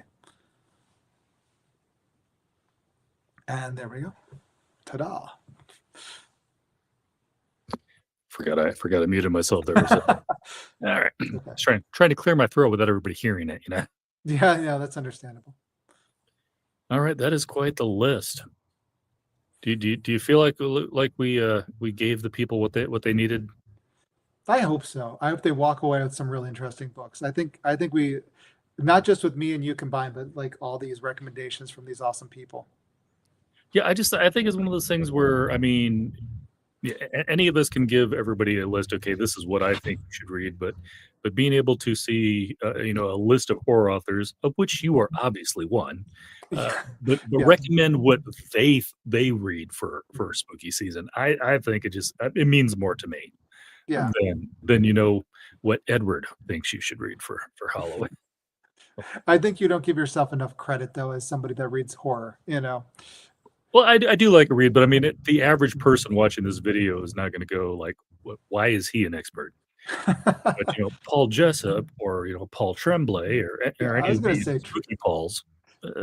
And there we go. Ta-da. Forgot I muted myself there. All right. Okay. Trying to clear my throat without everybody hearing it, you know? Yeah, that's understandable. All right, that is quite the list. Do you feel like we gave the people what they needed? I hope so. I hope they walk away with some really interesting books. I think we, not just with me and you combined, but like all these recommendations from these awesome people. Yeah, I think it's one of those things where, I mean, any of us can give everybody a list. Okay, this is what I think you should read, but being able to see a list of horror authors, of which you are obviously one, but recommend what they read for spooky season. I think it means more to me. Yeah. Than what Edward thinks you should read for Halloween. I think you don't give yourself enough credit though as somebody that reads horror. Well, I do like to read, but I mean, the average person watching this video is not going to go like, why is he an expert? But Paul Jessup or Paul Tremblay or Yeah, I any was of gonna these say spooky Pauls.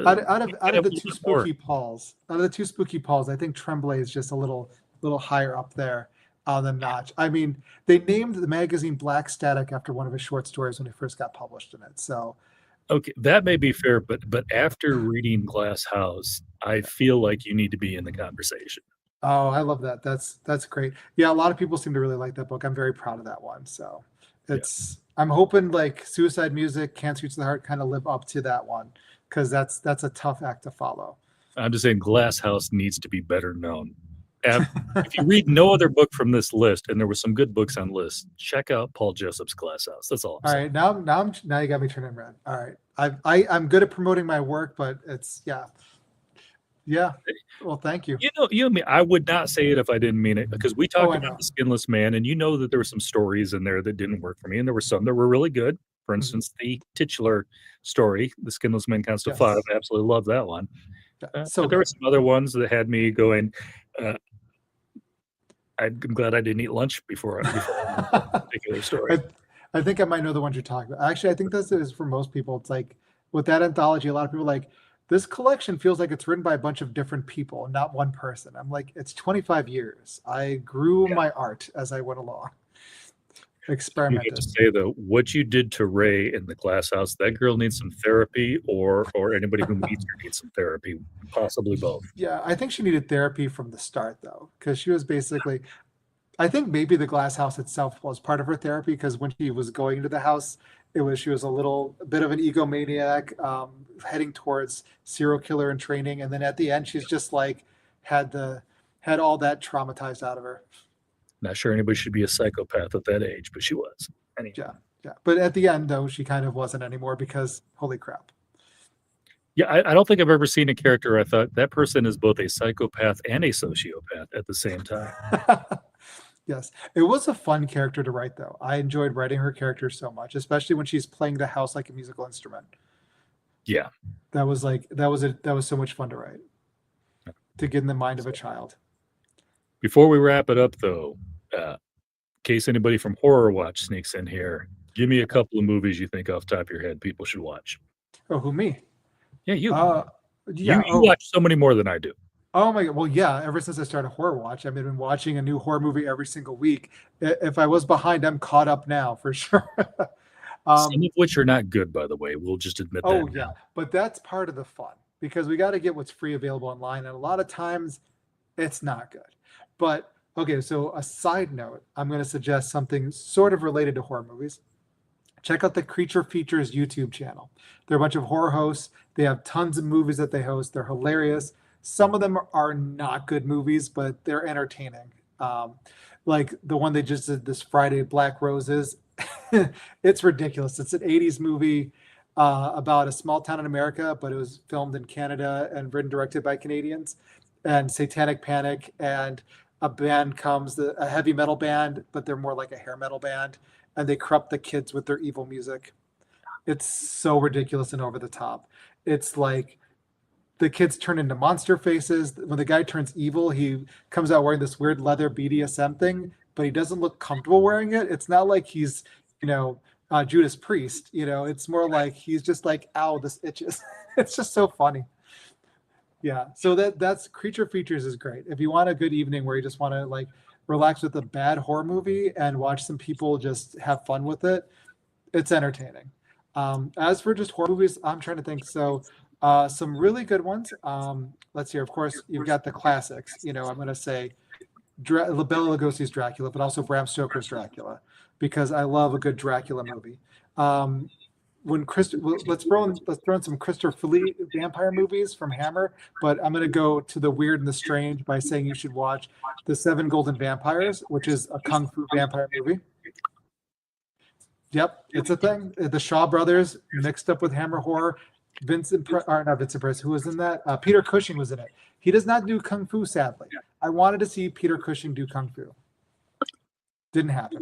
out You of have a the little two bit more. spooky Pauls, I think Tremblay is just a little higher up there on the notch. I mean, they named the magazine Black Static after one of his short stories when he first got published in it. So Okay, that may be fair, but after reading Glass House, I feel like you need to be in the conversation. oh, I love that. That's great. Yeah, a lot of people seem to really like that book. I'm very proud of that one. So Yeah. I'm hoping like Suicide Music, Cancer to the Heart kind of live up to that one because that's a tough act to follow. I'm just saying Glass House needs to be better known. If you read no other book from this list, and there were some good books on the list, check out Paul Jessup's Glass House. That's all I'm All saying. right, now you got me turning red. All right, I'm good at promoting my work, but it's yeah. Well, thank you. You and me, I would not say it if I didn't mean it, because we talked I about know. The Skinless Man, and that there were some stories in there that didn't work for me, and there were some that were really good. For instance, the titular story, The Skinless Man Counts to Five. I absolutely love that one. So But there were some other ones that had me going, I'm glad I didn't eat lunch before a particular story. I think I might know the ones you're talking about. Actually, I think this is for most people. It's like with that anthology, a lot of people are like, this collection feels like it's written by a bunch of different people, not one person. I'm like, it's 25 years. I grew my art as I went along. You Experimented. have to say though, what you did to Ray in the Glass House, that girl needs some therapy, or anybody who meets her needs some therapy, possibly both. Yeah, I think she needed therapy from the start though, because she was basically, I think maybe the Glass House itself was part of her therapy because when she was going into the house, she was a bit of an egomaniac, heading towards serial killer in training, and then at the end, she's just like had all that traumatized out of her. Not sure anybody should be a psychopath at that age, but she was. Anyway. Yeah. But at the end, though, she kind of wasn't anymore because holy crap. Yeah, I don't think I've ever seen a character I thought that person is both a psychopath and a sociopath at the same time. Yes, it was a fun character to write, though. I enjoyed writing her character so much, especially when she's playing the house like a musical instrument. Yeah, that was so much fun to write, to get in the mind of a child. Before we wrap it up, though, in case anybody from Horror Watch sneaks in here, give me a couple of movies you think off the top of your head people should watch. Oh, who, me? Yeah, you. Yeah, you watch so many more than I do. Oh my God. Well, yeah, ever since I started Horror Watch, I've been watching a new horror movie every single week. If I was behind, I'm caught up now for sure. Some of which are not good, by the way. We'll just admit that. Oh, yeah. But that's part of the fun because we got to get what's free available online. And a lot of times it's not good. But okay, so a side note, I'm going to suggest something sort of related to horror movies. Check out the Creature Features YouTube channel. They're a bunch of horror hosts. They have tons of movies that they host. They're hilarious. Some of them are not good movies, but they're entertaining. Like the one they just did this Friday, Black Roses. It's ridiculous. It's an 80s movie about a small town in America, but it was filmed in Canada and written directed by Canadians. And Satanic Panic, and a band comes, a heavy metal band, but they're more like a hair metal band, and they corrupt the kids with their evil music. It's so ridiculous and over the top. It's like the kids turn into monster faces. When the guy turns evil, he comes out wearing this weird leather BDSM thing, but he doesn't look comfortable wearing it. It's not like he's, Judas Priest, it's more like he's just like, ow, this itches. It's just so funny. Yeah. So that's Creature Features is great. If you want a good evening where you just want to like relax with a bad horror movie and watch some people just have fun with it, it's entertaining. As for just horror movies, I'm trying to think. So some really good ones. Let's hear. Of course, you've got the classics. I'm going to say Bela Lugosi's Dracula, but also Bram Stoker's Dracula, because I love a good Dracula movie. Let's throw in some Christopher Lee vampire movies from Hammer, but I'm going to go to the weird and the strange by saying you should watch The Seven Golden Vampires, which is a kung fu vampire movie. Yep, it's a thing. The Shaw brothers mixed up with Hammer horror. Not Vincent Price, who was in that? Peter Cushing was in it. He does not do kung fu, sadly. I wanted to see Peter Cushing do kung fu. Didn't happen.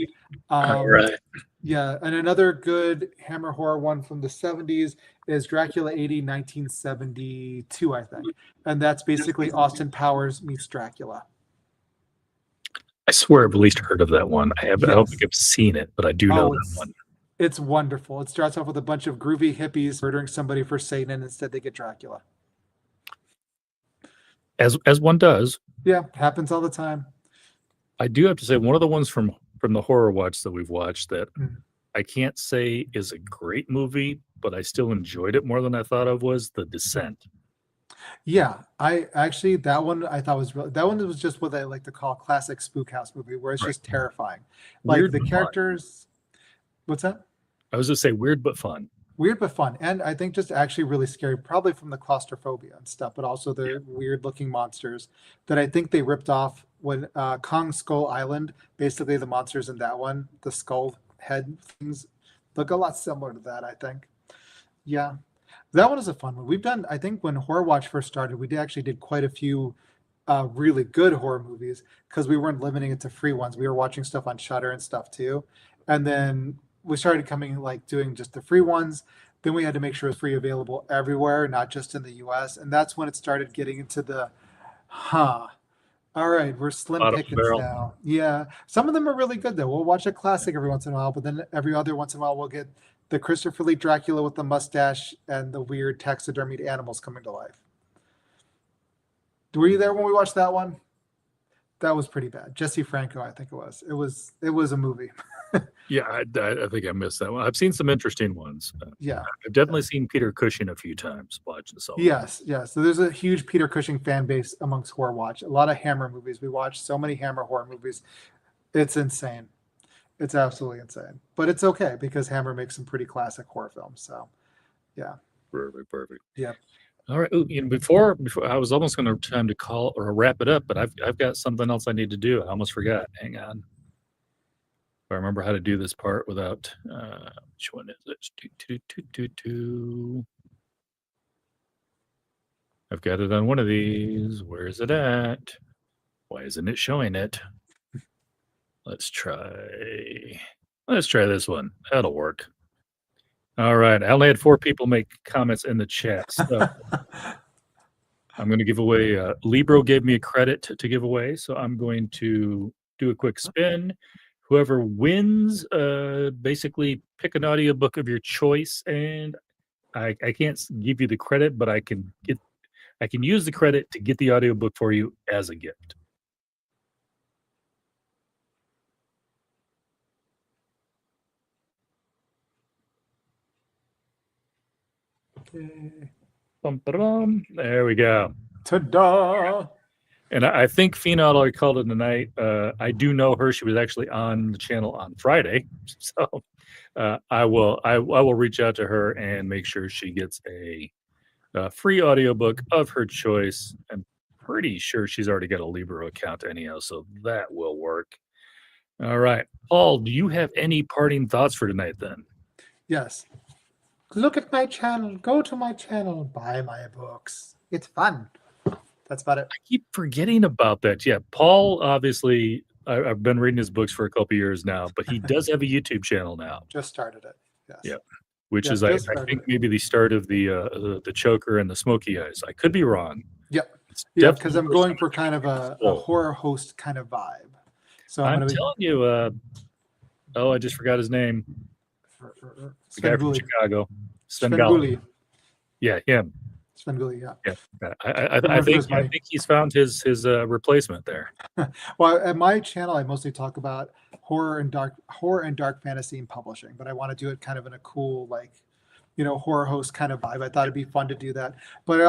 All right. Yeah, and another good Hammer horror one from the 70s is Dracula 80, 1972, I think. And that's basically Austin Powers meets Dracula. I swear I've at least heard of that one. I don't Yes. think I've seen it, but I do know Oh, that one. it's wonderful. It starts off with a bunch of groovy hippies murdering somebody for Satan, and instead they get Dracula. As one does. Yeah, happens all the time. I do have to say one of the ones from the horror watch that we've watched that Mm. I can't say is a great movie, but I still enjoyed it more than I thought of was The Descent. Yeah, I actually that one I thought was that one was just what I like to call a classic spook house movie, where it's Right. just terrifying. Like Weird the but fun. characters. What's that? I was gonna say weird but fun. Weird but fun, and I think just actually really scary, probably from the claustrophobia and stuff, but also the weird looking monsters that I think they ripped off when Kong Skull Island. Basically, the monsters in that one, the skull head things, look a lot similar to that. I think. Yeah, that one is a fun one. We've done. I think when Horror Watch first started, we actually did quite a few really good horror movies because we weren't limiting it to free ones. We were watching stuff on Shudder and stuff too, and then we started doing just the free ones. Then we had to make sure it's free available everywhere, not just in the US. And that's when it started getting into the, all right, we're slim Bottom pickings barrel. now. Yeah. Some of them are really good though. We'll watch a classic every once in a while, but then every other once in a while we'll get the Christopher Lee Dracula with the mustache and the weird taxidermied animals coming to life. Were you there when we watched that one? That was pretty bad. Jesse Franco, I think it was. It was a movie. Yeah, I think I missed that one. I've seen some interesting ones. Yeah. I've definitely seen Peter Cushing a few times watch the solo. Yes, yes. So there's a huge Peter Cushing fan base amongst horror watch. A lot of Hammer movies. We watch so many Hammer horror movies. It's insane. It's absolutely insane. But it's okay because Hammer makes some pretty classic horror films. So, yeah. Perfect. Yeah. All right. Ooh, before I was almost going to time to call or wrap it up, but I've got something else I need to do. I almost forgot. Hang on. If I remember how to do this part without which one is it? I've got it on one of these. Where is it at? Why isn't it showing it? Let's try this one. That'll work. All right. I only had 4 people make comments in the chat. So I'm going to give away. Libro gave me a credit to give away. So I'm going to do a quick spin. Whoever wins, basically pick an audiobook of your choice. And I can't give you the credit, but I can use the credit to get the audiobook for you as a gift. Okay. There we go. Ta-da! And I think Fina already called it tonight. I do know her. She was actually on the channel on Friday. So I will reach out to her and make sure she gets a free audiobook of her choice. I'm pretty sure she's already got a Libro account anyhow, so that will work. All right. Paul, do you have any parting thoughts for tonight then? Yes. Look at my channel. Go to my channel. Buy my books. It's fun. That's about it. I keep forgetting about that. Yeah, Paul, obviously, I've been reading his books for a couple years now, but he does have a YouTube channel now. Just started it. Yes. Yeah, which Yeah, is, I just started think, it. maybe the start of the choker and the smoky eyes. I could be wrong. Yep. It's Yeah, because I'm definitely going for kind of a cool. horror host kind of vibe. So I'm gonna be telling you, I just forgot his name. The guy from Chicago. Sven Svengoolie. Yeah, him. Svengoolie, yeah. Yeah. I think he's found his replacement there. Well, at my channel, I mostly talk about horror and dark fantasy and publishing, but I want to do it kind of in a cool, horror host kind of vibe. I thought it'd be fun to do that. But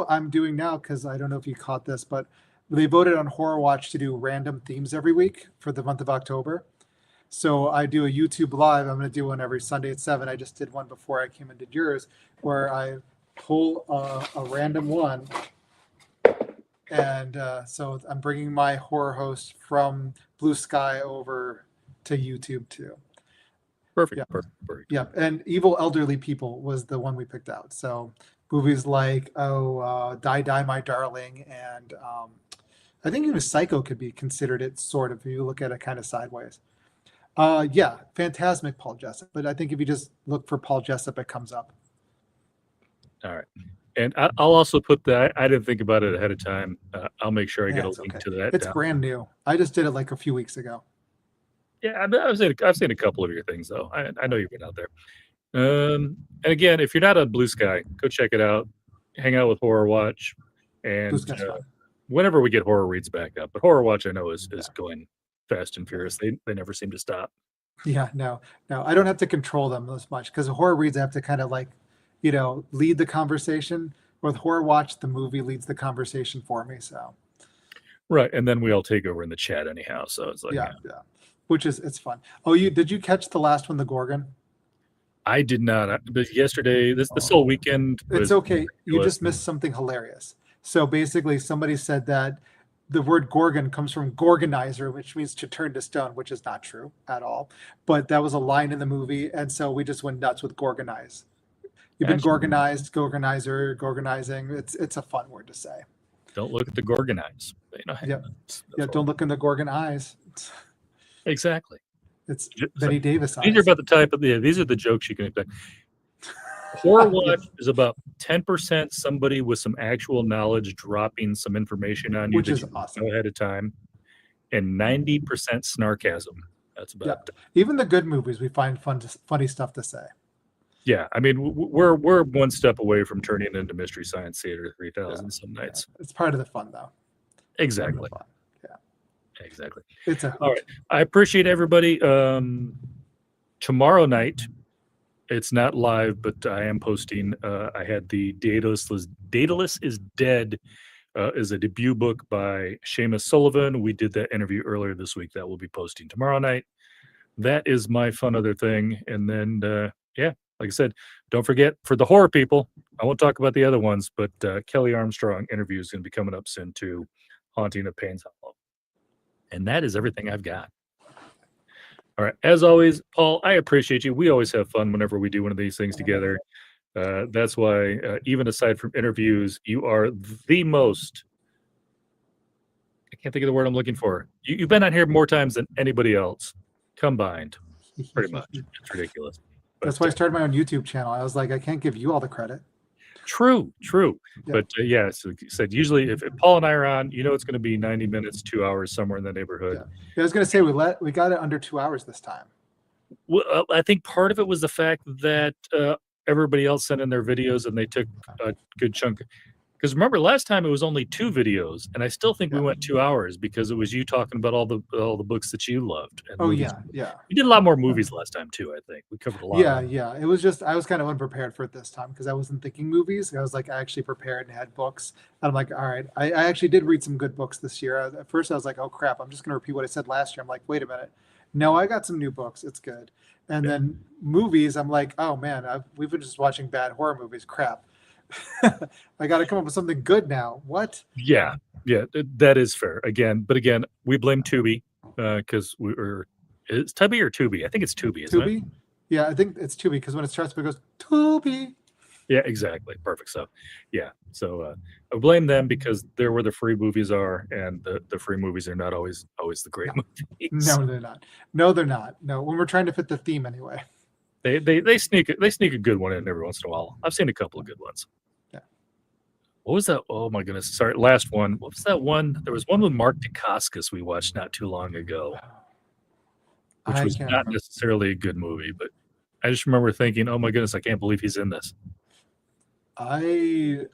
I'm doing now, because I don't know if you caught this, but they voted on Horror Watch to do random themes every week for the month of October. So I do a YouTube live. I'm going to do one every Sunday at 7. I just did one before I came and did yours, where I pull a random one. And so I'm bringing my horror host from Blue Sky over to YouTube too. Perfect. Yeah. Perfect. Yeah. And Evil Elderly People was the one we picked out. So movies like Die Die My Darling, and I think even Psycho could be considered it, sort of, if you look at it kind of sideways. Yeah, Phantasmic Paul Jessup. But I think if you just look for Paul Jessup, it comes up. All right. And I'll also put that. I didn't think about it ahead of time. I'll make sure I get a it's link okay. to that. It's down. brand new. I just did it like a few weeks ago. Yeah, I've seen a couple of your things though. I know you've been out there. And again, if you're not on Blue Sky, go check it out. Hang out with Horror Watch, Blue and Sky's fun. whenever we get Horror Reads back up. But Horror Watch, I know is going fast and furious. They never seem to stop. Yeah, no, I don't have to control them as much because horror reads I have to kind of like, lead the conversation. With Horror Watch, the movie leads the conversation for me. So Right, and then we all take over in the chat anyhow. So it's like, yeah, which is it's fun. Oh, did you catch the last one, the Gorgon? I did not. But yesterday, this whole weekend. It's okay. You just missed something hilarious. So basically, somebody said that the word Gorgon comes from Gorgonizer, which means to turn to stone, which is not true at all. But that was a line in the movie, and so we just went nuts with Gorgonize. You've been Gorgonized, Gorgonizer, Gorgonizing. It's a fun word to say. Don't look at the Gorgon eyes. Yeah. Don't look in the Gorgon eyes. Exactly. It's Betty Davis eyes. These are about the type of these are the jokes you can expect. Horror Watch is about 10% somebody with some actual knowledge dropping some information on you, which that is you awesome. know ahead of time, and 90% snarkasm. That's about it. Even the good movies, we find funny stuff to say. Yeah, I mean, we're one step away from turning into Mystery Science Theater 3000 some nights. It's part of the fun, though. Exactly. Yeah. Exactly. It's a all right. I appreciate everybody. Tomorrow night, it's not live, but I am posting. I had the Daedalus is Dead is a debut book by Seamus Sullivan. We did that interview earlier this week. That will be posting tomorrow night. That is my fun other thing. And then, like I said, don't forget for the horror people, I won't talk about the other ones, but Kelly Armstrong interview is going to be coming up soon too. Haunting of Payne's Hollow. And that is everything I've got. All right. As always, Paul, I appreciate you. We always have fun whenever we do one of these things together. That's why, even aside from interviews, you are the most, I can't think of the word I'm looking for. You've been on here more times than anybody else combined, pretty much. It's ridiculous. But, that's why I started my own YouTube channel. I was like, I can't give you all the credit. True. Yeah. But so you said usually if Paul and I are on, it's going to be 90 minutes, 2 hours, somewhere in the neighborhood. Yeah, I was going to say we got it under 2 hours this time. Well, I think part of it was the fact that everybody else sent in their videos and they took a good chunk. Because remember, last time it was only 2 videos, and I still think we went 2 hours because it was you talking about all the books that you loved. And movies. Yeah. We did a lot more movies last time too. I think we covered a lot. Yeah. It was just I was kind of unprepared for it this time because I wasn't thinking movies. I was like actually prepared and had books. And I'm like, all right, I actually did read some good books this year. At first, I was like, oh crap, I'm just going to repeat what I said last year. I'm like, wait a minute, no, I got some new books. It's good. And then movies, I'm like, oh man, we've been just watching bad horror movies. Crap. I got to come up with something good now. What? Yeah, that is fair. Again, we blame Tubi because it's Tubby or Tubi? I think it's Tubi, isn't it? Yeah, I think it's Tubi because when it starts, it goes Tubi. Yeah, exactly. Perfect. So, I blame them because they're where the free movies are, and the free movies are not always the great movies. No, they're not. No, they're not. No, when we're trying to fit the theme anyway. They sneak a good one in every once in a while. I've seen a couple of good ones. Yeah. What was that? Oh my goodness! Sorry, last one. What was that one? There was one with Mark Dacascos we watched not too long ago, which was not necessarily a good movie, but I just remember thinking, "Oh my goodness, I can't believe he's in this." I'm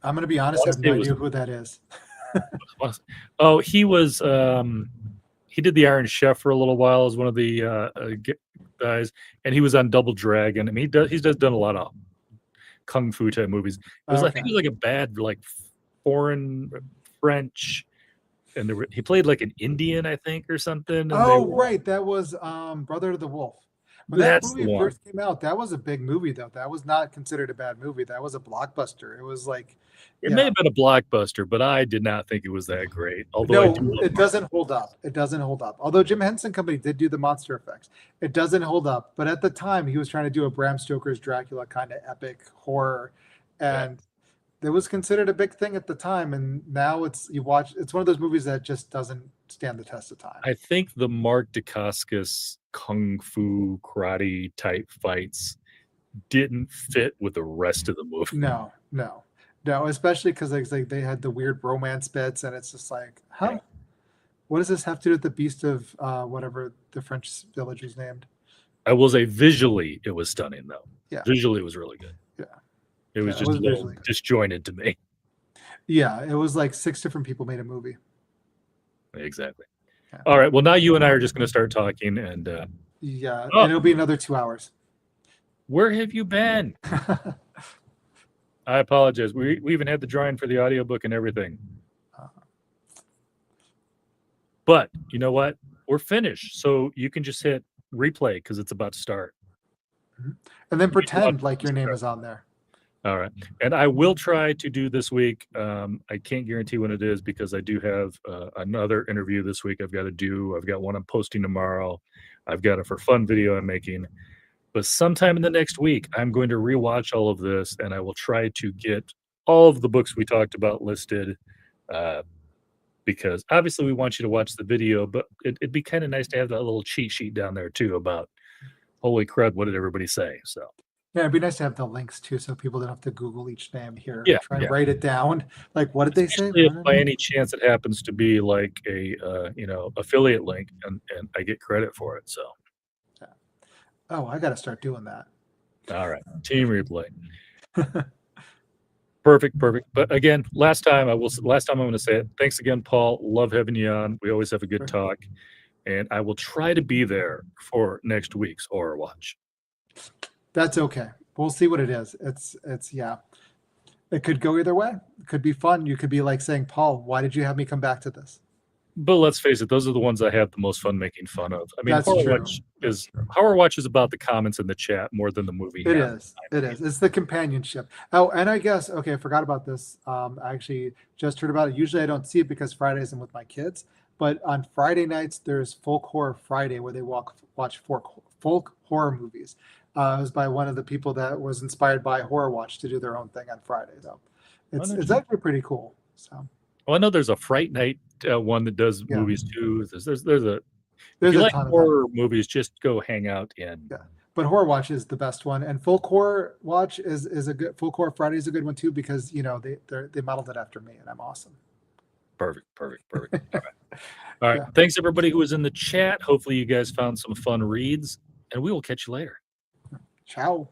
going to be honest. I have no idea who that is. Oh, he was. He did the Iron Chef for a little while as one of the guys, and he was on Double Dragon. I mean, he's done a lot of kung fu type movies. It was, I think it was like a bad foreign French, and he played like an Indian, I think, or something. Right, that was Brother of the Wolf. But that movie first came out. That was a big movie, though. That was not considered a bad movie. That was a blockbuster. It was like it may have been a blockbuster, but I did not think it was that great. Although it doesn't hold up. It doesn't hold up. Although Jim Henson Company did do the monster effects, it doesn't hold up. But at the time, he was trying to do a Bram Stoker's Dracula kind of epic horror, and it was considered a big thing at the time. And now it's one of those movies that just doesn't stand the test of time. I think the Mark Dacascos kung fu karate type fights didn't fit with the rest of the movie. No. No, especially because like they had the weird romance bits, and it's just like, huh? What does this have to do with the Beast of whatever the French village was named? I will say visually it was stunning though. Yeah. Visually it was really good. Yeah. It was Yeah, it just was a little visually good. disjointed to me. Yeah, it was like 6 different people made a movie. Exactly. Yeah. All right. Well, now you and I are just going to start talking, and Yeah, Oh. and it'll be another 2 hours. where have you been? I apologize. We even had the drawing for the audiobook and everything. But you know what? We're finished. So you can just hit replay because it's about to start. And then pretend like your name is on there. All right. And I will try to do this week. I can't guarantee when it is because I do have another interview this week I've got to do. I've got one I'm posting tomorrow. I've got a for fun video I'm making. But sometime in the next week, I'm going to rewatch all of this and I will try to get all of the books we talked about listed. Because obviously we want you to watch the video, but it'd be kind of nice to have that little cheat sheet down there too about holy crud, what did everybody say? So Yeah, it'd be nice to have the links too, so people don't have to Google each name here. Yeah, Try and yeah. write it down. Like, what did they say? especially if by any chance it happens to be like a affiliate link and I get credit for it. So Oh, I got to start doing that. all right, team replay. Perfect. But again, last time I'm going to say it. Thanks again, Paul. Love having you on. We always have a good talk, and I will try to be there for next week's Horror Watch. That's okay. We'll see what it is. It's yeah. It could go either way. It could be fun. You could be like saying, Paul, why did you have me come back to this? But let's face it, those are the ones I have the most fun making fun of. I mean, That's true. Horror Watch is about the comments in the chat more than the movie. It is. It is. It's the companionship. Oh, and I guess, okay, I forgot about this. I actually just heard about it. Usually I don't see it because Fridays I'm with my kids. But on Friday nights, there's Folk Horror Friday where they watch folk horror movies. It was by one of the people that was inspired by Horror Watch to do their own thing on Friday. So it's actually pretty cool. So. Well, I know there's a Fright Night one that does movies too. There's if you like ton of horror movies, just go hang out in. Yeah, but Horror Watch is the best one, and Folk Horror Watch is a good. Folk Horror Friday is a good one too because they modeled it after me, and I'm awesome. Perfect. All right. Thanks everybody who was in the chat. Hopefully you guys found some fun reads, and we will catch you later. Ciao.